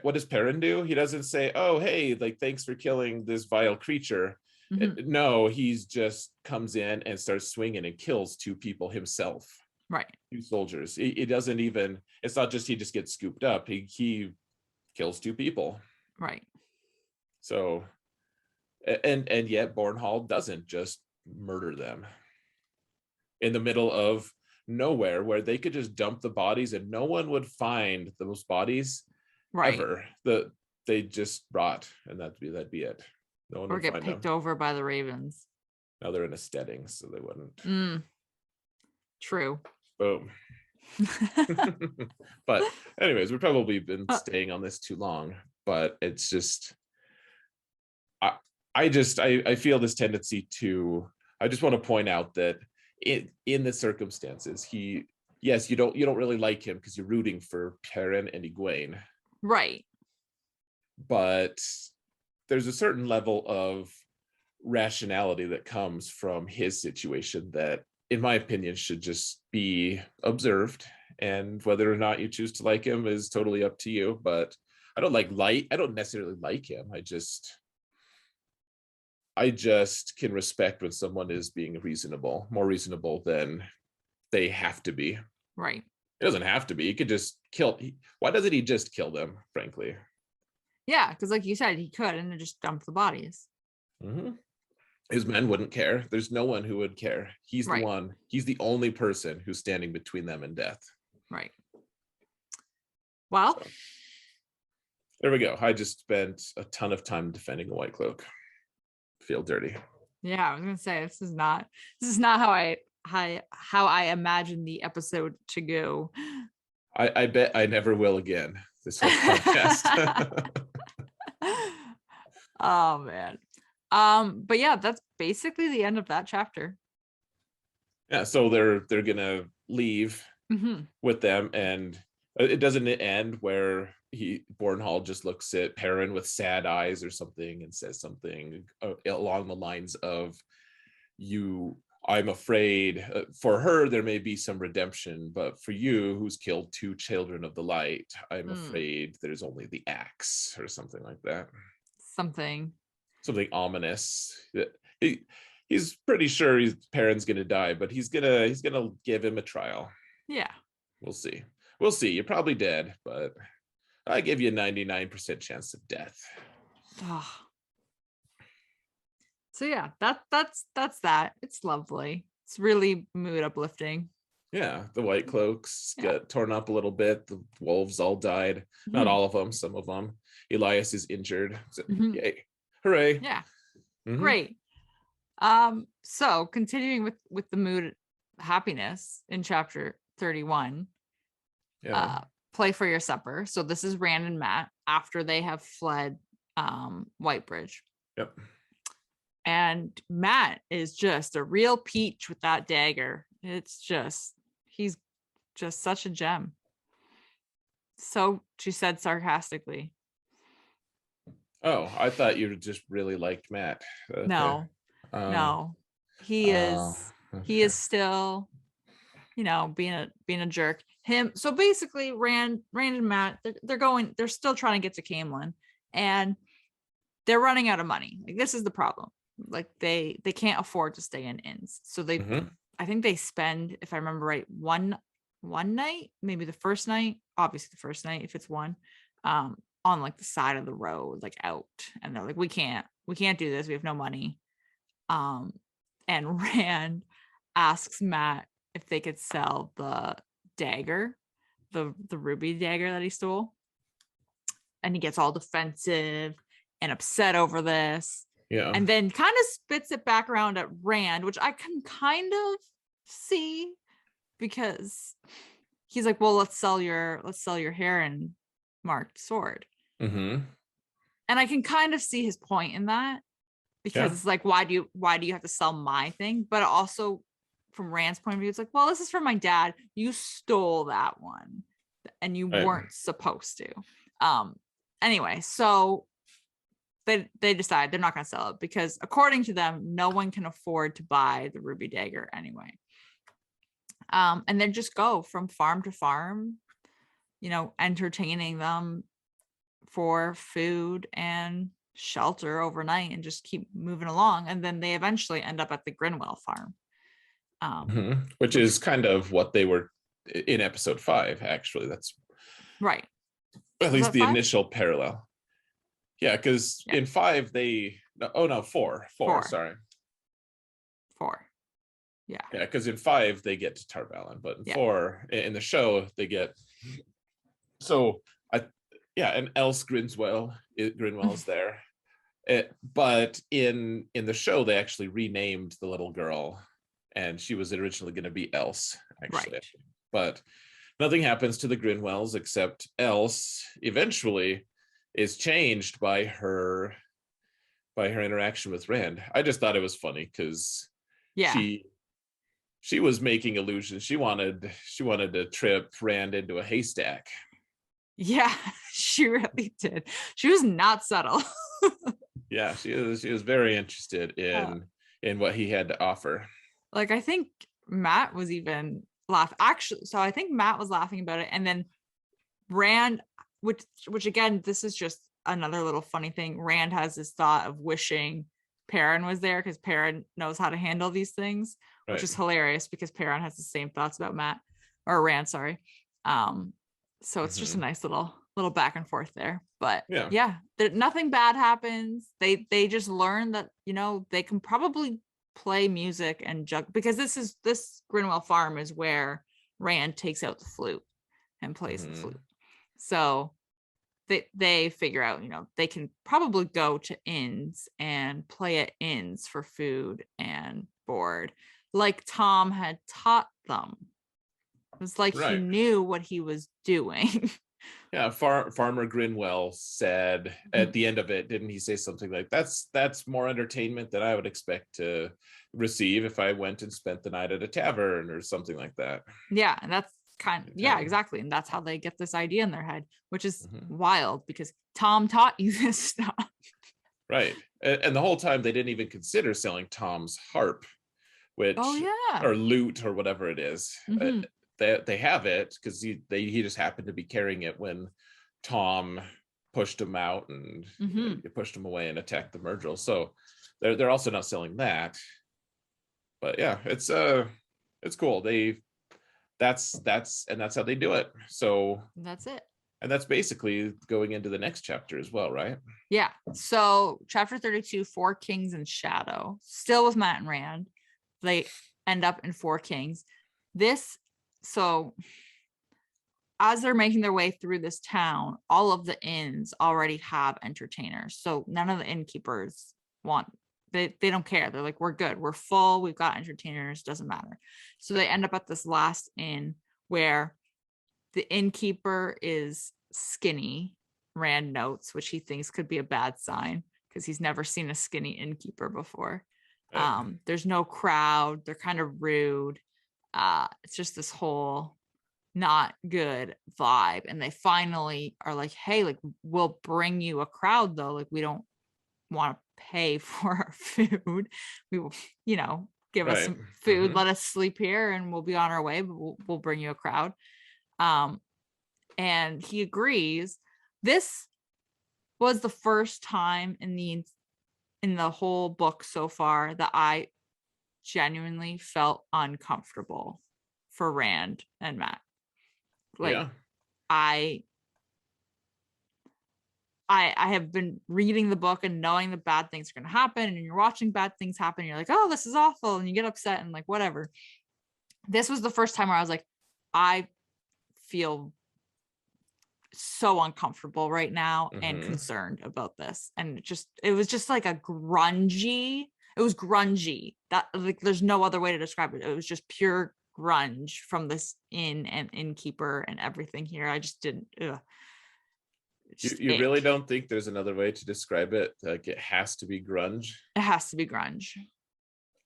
what does Perrin do? He doesn't say, "Oh, hey, like, thanks for killing this vile creature." No, he's just comes in and starts swinging and kills 2 people himself. Right. 2 soldiers. He doesn't even, it's not just he just gets scooped up. He kills 2 people. Right. So, and yet Bornhall doesn't just murder them in the middle of nowhere, where they could just dump the bodies and no one would find those bodies ever. They just rot, and that'd be it. No one or would get find picked them. over by the ravens. Now they're in a steading, so they wouldn't. True. Boom. But anyways, we've probably been staying on this too long, but it's just, I feel this tendency to, I just want to point out that in the circumstances, yes, you don't really like him because you're rooting for Perrin and Egwene. Right. But there's a certain level of rationality that comes from his situation that, in my opinion, should just be observed. And whether or not you choose to like him is totally up to you. But I don't necessarily like him. I just can respect when someone is being reasonable, more reasonable than they have to be. Right. It doesn't have to be. He could just kill. Why doesn't he just kill them, frankly? Yeah, because like you said, he could and then just dump the bodies. His men wouldn't care. There's no one who would care. He's the one. He's the only person who's standing between them and death. Right. Well, so, there we go. I just spent a ton of time defending a white cloak. Feel dirty. Yeah, I was gonna say this is not how I imagine the episode to go. I bet I never will again. This whole podcast. Oh man. But yeah, that's basically the end of that chapter. Yeah, so they're gonna leave with them, and it doesn't end where Bornhall just looks at Perrin with sad eyes or something and says something along the lines of, I'm afraid for her there may be some redemption, but for you, who's killed 2 children of the light, I'm afraid there's only the axe, or something like that. Something ominous. He's pretty sure Perrin's gonna die, but he's gonna give him a trial. Yeah, we'll see. You're probably dead, but I give you a 99% chance of death. Oh. So yeah, that's that. It's lovely. It's really mood uplifting. Yeah, the white cloaks got torn up a little bit. The wolves all died. Not all of them, some of them. Elias is injured. So, yay. Hooray. Yeah. Great. So continuing with the mood happiness in chapter 31. Play for your supper. So this is Rand and Matt after they have fled Whitebridge. Yep. And Matt is just a real peach with that dagger. He's just such a gem. So she said sarcastically. Oh, I thought you just really liked Matt. Okay. No, Oh, no, he oh, is okay. still, being a jerk. So basically, Rand and Matt, they're still trying to get to Camelin, and they're running out of money. Like, this is the problem. Like, they can't afford to stay in inns, so Mhm. I think they spend, if I remember right, one night, maybe the first night, obviously the first night if it's one, on like the side of the road, like out, and they're like, we can't do this. We have no money. Um, and Rand asks Matt if they could sell the dagger, the ruby dagger that he stole, and he gets all defensive and upset over this, Yeah. and then kind of spits it back around at Rand, which I can kind of see, because he's like, well, let's sell your Heron marked sword. Mm-hmm. And I can kind of see his point in that, because Yeah. it's like, why do you have to sell my thing? But also, from Rand's point of view, it's like, well, this is from my dad. You stole that one and you Right. weren't supposed to. Anyway, so they decide they're not going to sell it, because according to them, no one can afford to buy the ruby dagger anyway. And then just go from farm to farm, entertaining them for food and shelter overnight, and just keep moving along. And then they eventually end up at the Grinwell farm. Mm-hmm. Which is kind of what they were in episode 5, actually. That's Right. at Was least that the 5? initial parallel. Yeah, because Yeah. in 5 oh no, 4. 4, 4. sorry. 4. Yeah. Yeah, because in 5 they get to Tarvalen, but in Yeah. 4 in the show they get, so I yeah, and else Grinwell's there. But in the show they actually renamed the little girl, and she was originally going to be Else, actually. Right. But nothing happens to the Grinwells, except Else eventually is changed by her interaction with Rand. I just thought it was funny because Yeah. she was making illusions. She wanted to trip Rand into a haystack. Yeah, she really did. She was not subtle. Yeah, she was very interested Uh, in what he had to offer. like, I think Matt was even actually, so I think Matt was laughing about it, and then Rand, which again, this is just another little funny thing. Rand has this thought of wishing Perrin was there, because Perrin knows how to handle these things, which Right. is hilarious, because Perrin has the same thoughts about Matt, or Rand, sorry. So it's just a Mm-hmm. nice little back and forth there. But Yeah. yeah, nothing bad happens. They just learn that, they can probably play music and jug, because this Grinwell farm is where Rand takes out the flute and plays the Mm-hmm. flute. So they figure out, they can probably go to inns and play at inns for food and board, like Tom had taught them. It was like he Right. knew what he was doing. Yeah, Farmer Grinwell said at the end of it, didn't he say something like, that's more entertainment than I would expect to receive if I went and spent the night at a tavern or something like that. Yeah, and that's yeah, exactly. And that's how they get this idea in their head, which is wild, because Tom taught you this stuff. Right. And the whole time they didn't even consider selling Tom's harp, Oh which, yeah. or lute or whatever it is. They have it because he just happened to be carrying it when Tom pushed him out and pushed him away and attacked the Myrtle. So they're also not selling that. But yeah, it's cool. That's how they do it. So That's it. and that's basically going into the next chapter as well, right? Yeah. So chapter 32, Four Kings in Shadow, still with Matt and Rand. They end up in Four Kings. So as they're making their way through this town, all of the inns already have entertainers. So none of the innkeepers they don't care. They're like, we're good. We're full. We've got entertainers. Doesn't matter. So they end up at this last inn, where the innkeeper is skinny, Rand notes, which he thinks could be a bad sign, because he's never seen a skinny innkeeper before. There's no crowd. They're kind of rude. It's just this whole not good vibe. And they finally are like, hey, like, we'll bring you a crowd though. Like, we don't want to pay for our food. We will, give us Right. some food, let us sleep here, and we'll be on our way, but we'll bring you a crowd. And he agrees. This was the first time in the whole book so far that I genuinely felt uncomfortable for Rand and Matt. Like, Yeah. I have been reading the book and knowing that bad things are going to happen, and you're watching bad things happen. And you're like, oh, this is awful. And you get upset and like, whatever. This was the first time where I was like, I feel so uncomfortable right now and concerned about this. And it was just like it was grungy. That, like, there's no other way to describe it. It was just pure grunge from this inn and innkeeper and everything here. I just didn't. You really don't think there's another way to describe it? Like, it has to be grunge? It has to be grunge.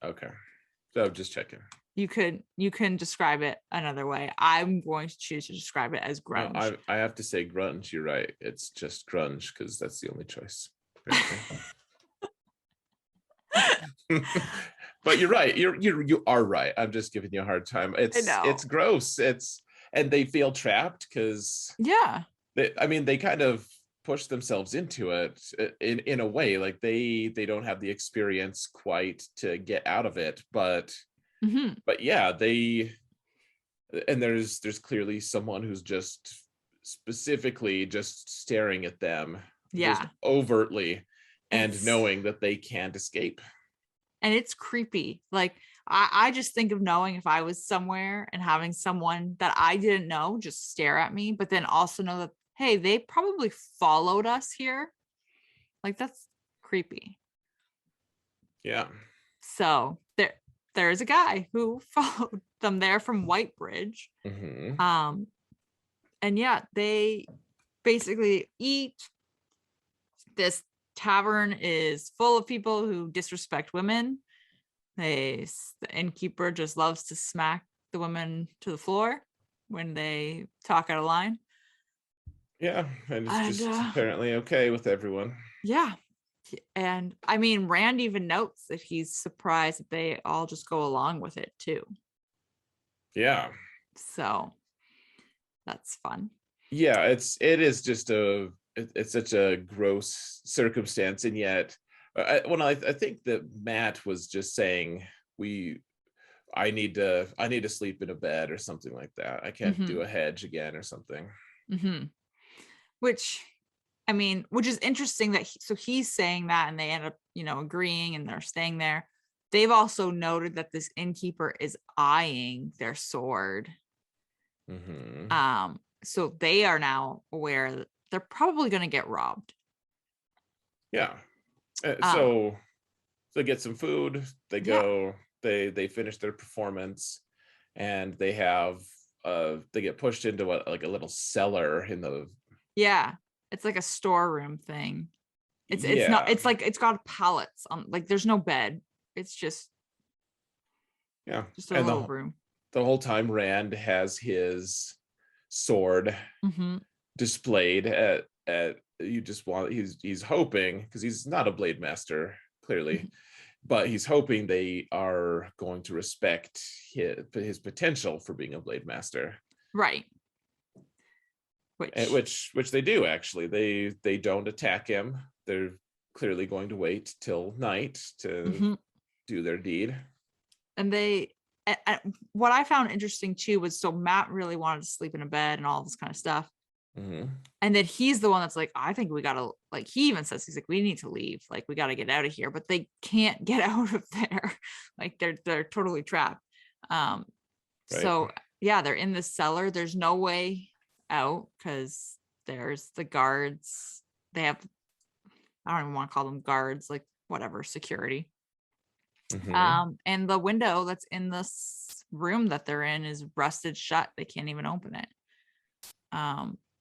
Okay. So I'm just checking. You can describe it another way. I'm going to choose to describe it as grunge. No, I have to say grunge. You're right. It's just grunge because that's the only choice. But you're right. You are right. I'm just giving you a hard time. It's gross. And they feel trapped because they kind of push themselves into it in a way. Like they don't have the experience quite to get out of it, but yeah, there's clearly someone who's just specifically just staring at them, just overtly, and knowing that they can't escape. And it's creepy. Like, I just think of knowing if I was somewhere and having someone that I didn't know just stare at me, but then also know that, hey, they probably followed us here. Like, that's creepy. Yeah. So there's a guy who followed them there from Whitebridge. And yeah, they basically eat. This tavern is full of people who disrespect women. The innkeeper just loves to smack the women to the floor when they talk out of line. Yeah, and it's just apparently okay with everyone. Yeah. And I mean, Rand even notes that he's surprised that they all just go along with it too. Yeah. So that's fun. Yeah, it's such a gross circumstance, and yet I think that Matt was just saying I need to sleep in a bed or something like that. I can't do a hedge again or something. Which is interesting that he's saying that, and they end up, agreeing, and they're staying there. They've also noted that this innkeeper is eyeing their sword. So they are now aware that they're probably going to get robbed. Yeah. So they get some food. They go. They finish their performance, and they get pushed into a little cellar in the. Yeah, it's like a storeroom thing. It's not. It's like it's got pallets on. Like, there's no bed. It's just. Yeah. Just a little room. The whole time, Rand has his sword displayed at he's hoping, because he's not a blade master clearly, but he's hoping they are going to respect his potential for being a blade master, right? Which they do. Actually, they don't attack him. They're clearly going to wait till night to do their deed. And what I found interesting too was, so Matt really wanted to sleep in a bed and all this kind of stuff. And then he's the one that's like, I think we gotta, like, he even says, he's like, we need to leave, like, we got to get out of here, but they can't get out of there. Like, they're totally trapped. Right. So yeah, they're in the cellar. There's no way out because there's the guards. They have, I don't even want to call them guards, like, whatever, security. And the window that's in this room that they're in is rusted shut. They can't even open it.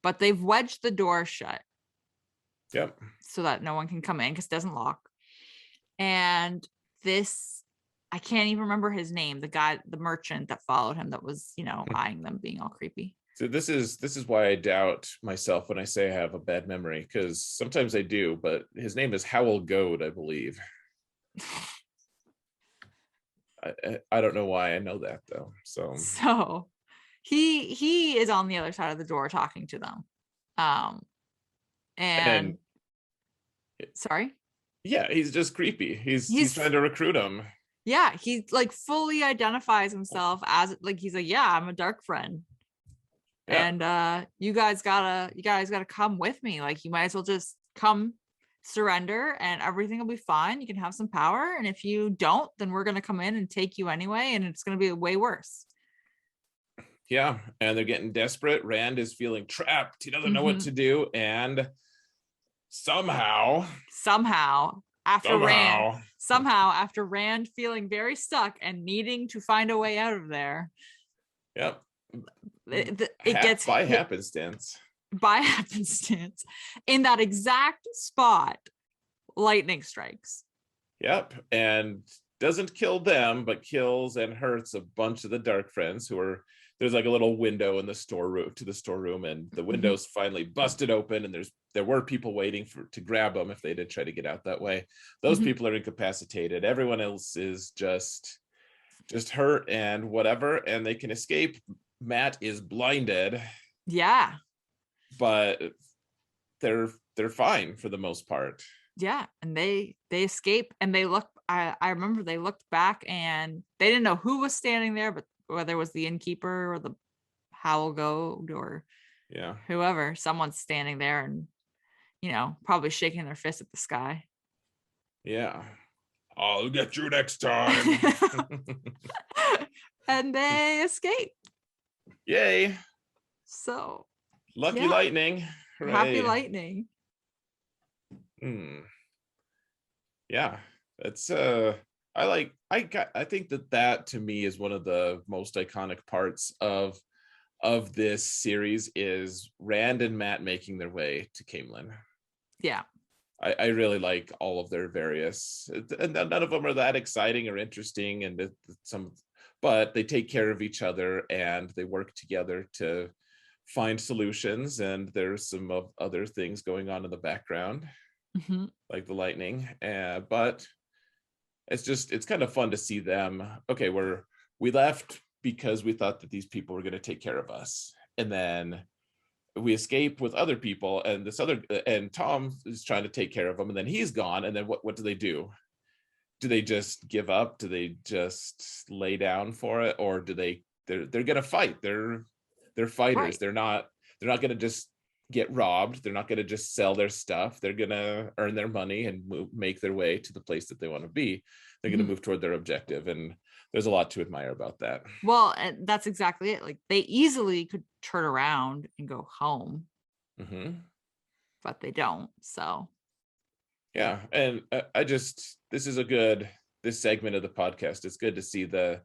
But they've wedged the door shut. So that no one can come in because it doesn't lock. And this I can't even remember his name, the guy, the merchant that followed him that was, eyeing them, being all creepy. So this is why I doubt myself when I say I have a bad memory, because sometimes I do, but his name is Howell Goad, I believe. I don't know why I know that though. So he is on the other side of the door talking to them. And sorry? Yeah, he's just creepy. He's trying to recruit him. Yeah, he like fully identifies himself as like, he's like, yeah, I'm a dark friend. Yeah. And you guys gotta come with me. Like, you might as well just come surrender and everything will be fine. You can have some power. And if you don't, then we're gonna come in and take you anyway, and it's gonna be way worse. Yeah, and they're getting desperate. Rand is feeling trapped. He doesn't know what to do. And somehow after Rand feeling very stuck and needing to find a way out of there. Yep. It gets by happenstance. By happenstance, in that exact spot, lightning strikes. Yep, and doesn't kill them, but kills and hurts a bunch of the dark friends who are. There's like a little window in the storeroom, and the window's finally busted open, and there were people waiting to grab them if they did try to get out that way. Those people are incapacitated. Everyone else is just hurt and whatever, and they can escape. Matt is blinded. Yeah. But they're fine for the most part. Yeah, and they escape, and they look. I remember they looked back and they didn't know who was standing there, but whether it was the innkeeper or the Howl Goat or whoever, someone's standing there and probably shaking their fist at the sky. Yeah, I'll get you next time. And they escape. Yay! So lucky lightning. Hooray. Happy lightning. Yeah, it's I think that to me is one of the most iconic parts of this series is Rand and Matt making their way to Camelin. Yeah, I really like all of their various, and none of them are that exciting or interesting, and but they take care of each other and they work together to find solutions. And there's some other things going on in the background, like the lightning, but it's kind of fun to see them. Okay, we left because we thought that these people were going to take care of us, and then we escape with other people, and Tom is trying to take care of them, and then he's gone, and then what do they do? Do they just give up? Do they just lay down for it? Or do they're gonna fight? They're fighters. Right. They're not gonna just get robbed. They're not gonna just sell their stuff. They're gonna earn their money and make their way to the place that they want to be. They're gonna move toward their objective, and there's a lot to admire about that. Well, and that's exactly it. Like, they easily could turn around and go home, but they don't. So yeah, and this segment of the podcast, it's good to see the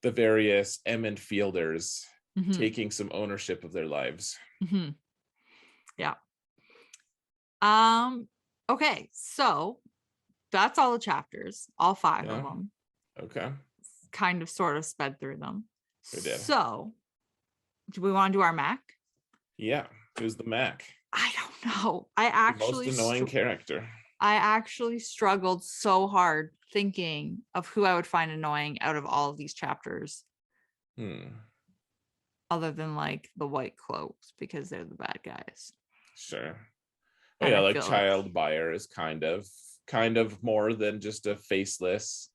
various Emmond Fielders taking some ownership of their lives. Yeah. Okay, so that's all the chapters, all 5 of them. Okay. Kind of sort of sped through them. We did. So do we want to do our Mac? Yeah. Who's the Mac? I don't know. I actually the most annoying character. I actually struggled so hard thinking of who I would find annoying out of all of these chapters. Other than like the White Cloaks, because they're the bad guys. Sure. And yeah, like Child Buyer is kind of more than just a faceless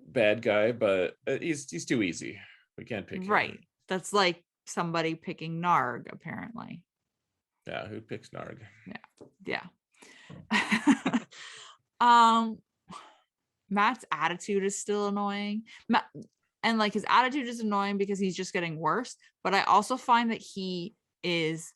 bad guy, but he's too easy. We can't pick him. Right. That's like somebody picking Narg, apparently. Yeah, who picks Narg? Yeah. Matt's attitude is still annoying. And like, his attitude is annoying because he's just getting worse, but I also find that he is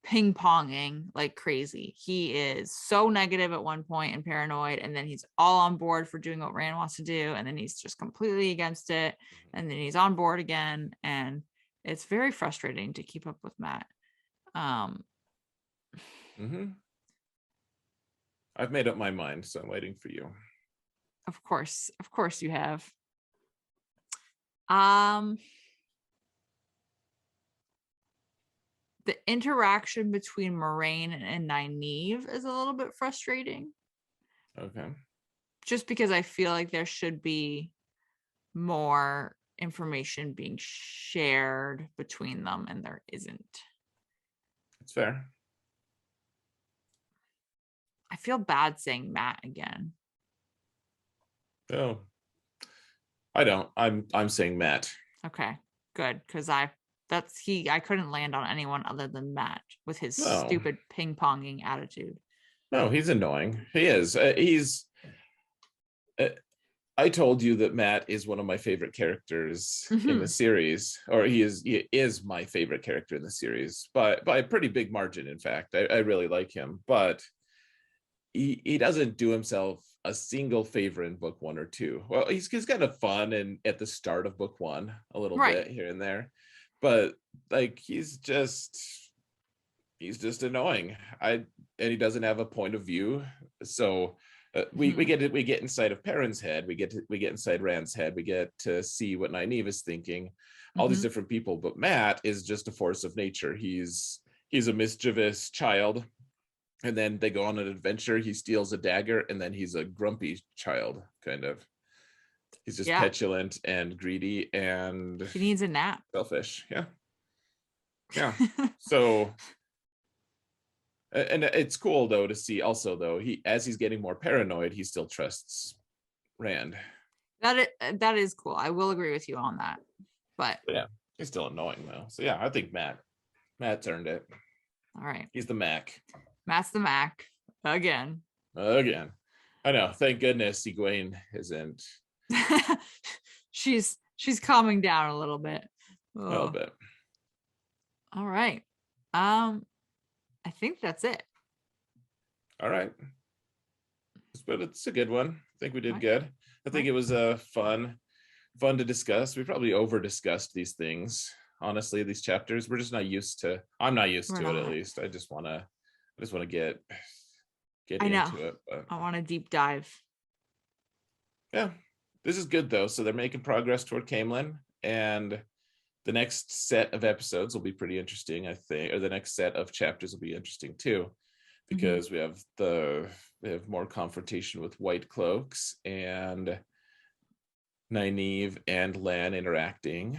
ping-ponging like crazy. He is so negative at one point and paranoid, and then he's all on board for doing what Rand wants to do, and then he's just completely against it, and then he's on board again, and it's very frustrating to keep up with Matt. I've made up my mind, so I'm waiting for you. Of course you have. The interaction between Moraine and Nynaeve is a little bit frustrating. Okay. Just because I feel like there should be more information being shared between them, and there isn't. It's fair. I feel bad saying Matt again. Oh, I don't. I'm saying Matt. Okay, good, because I couldn't land on anyone other than Matt with his No. stupid ping-ponging attitude. No, he's annoying. He is. I told you that Matt is one of my favorite characters in the series, or he is my favorite character in the series by a pretty big margin. In fact, I really like him, but he doesn't do himself a single favor in book 1 or 2. Well, he's kind of fun and at the start of book 1 a little bit here and there, but like he's just annoying. And he doesn't have a point of view. So we get inside of Perrin's head. We get inside Rand's head. We get to see what Nynaeve is thinking. All these different people, but Matt is just a force of nature. He's a mischievous child, and then they go on an adventure. He steals a dagger, and then he's a grumpy child, kind of. He's just petulant and greedy, and he needs a nap. Selfish. Yeah. So. And it's cool though to see also though as he's getting more paranoid, he still trusts Rand. That is cool. I will agree with you on that. But yeah, he's still annoying though. So yeah, I think Matt's earned it. All right. He's the Mac. Matt's the Mac again. I know. Thank goodness Egwene isn't. she's calming down a little bit. A little bit. All right. I think that's it. All right. But it's a good one. I think we did good. I think it was fun to discuss. We probably over discussed these things. Honestly, these chapters, we're just not used to. I'm not used to it, at least. I just want to get into it. But I want to deep dive. Yeah, this is good though. So they're making progress toward Caemlyn, and the next set of episodes will be pretty interesting, I think, or the next set of chapters will be interesting too, because we have more confrontation with White Cloaks and Nynaeve and Lan interacting.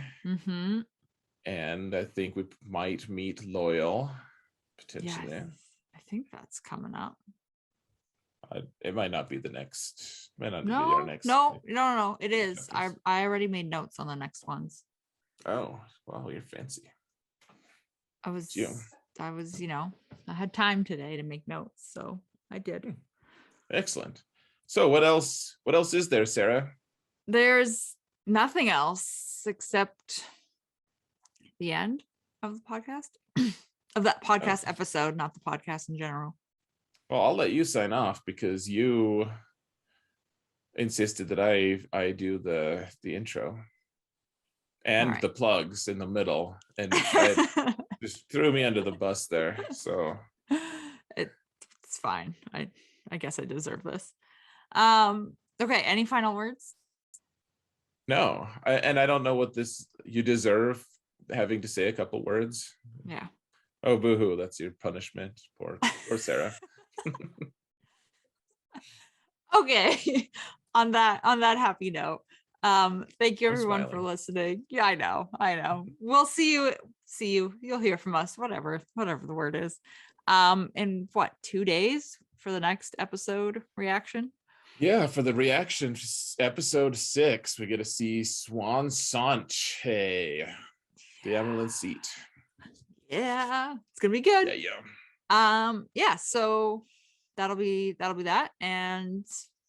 And I think we might meet Loyal potentially. Yes, I think that's coming up. It might not be the next. Might not be our next. No. It is. I already made notes on the next ones. Oh, wow, you're fancy. I was, I had time today to make notes, so I did. Excellent. So what else is there, Sarah? There's nothing else except the end of the podcast, of that podcast episode, not the podcast in general. Well, I'll let you sign off because you insisted that I do the intro. And the plugs in the middle, and just threw me under the bus there. So it's fine. I guess I deserve this. Okay. Any final words? No, I don't know what this. You deserve having to say a couple words. Yeah. Oh, boo-hoo! That's your punishment. Poor Sarah. Okay. On that happy note. Thank you everyone for listening. Yeah, I know. We'll see you. You'll hear from us, whatever the word is. In 2 days for the next episode reaction? Yeah, for the reaction, episode 6, we get to see Swan Sanche, the Emerald Seat. Yeah, it's gonna be good. Yeah. So that'll be that. And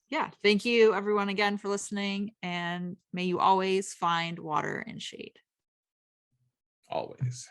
yeah, thank you everyone again for listening, and may you always find water and shade. Always.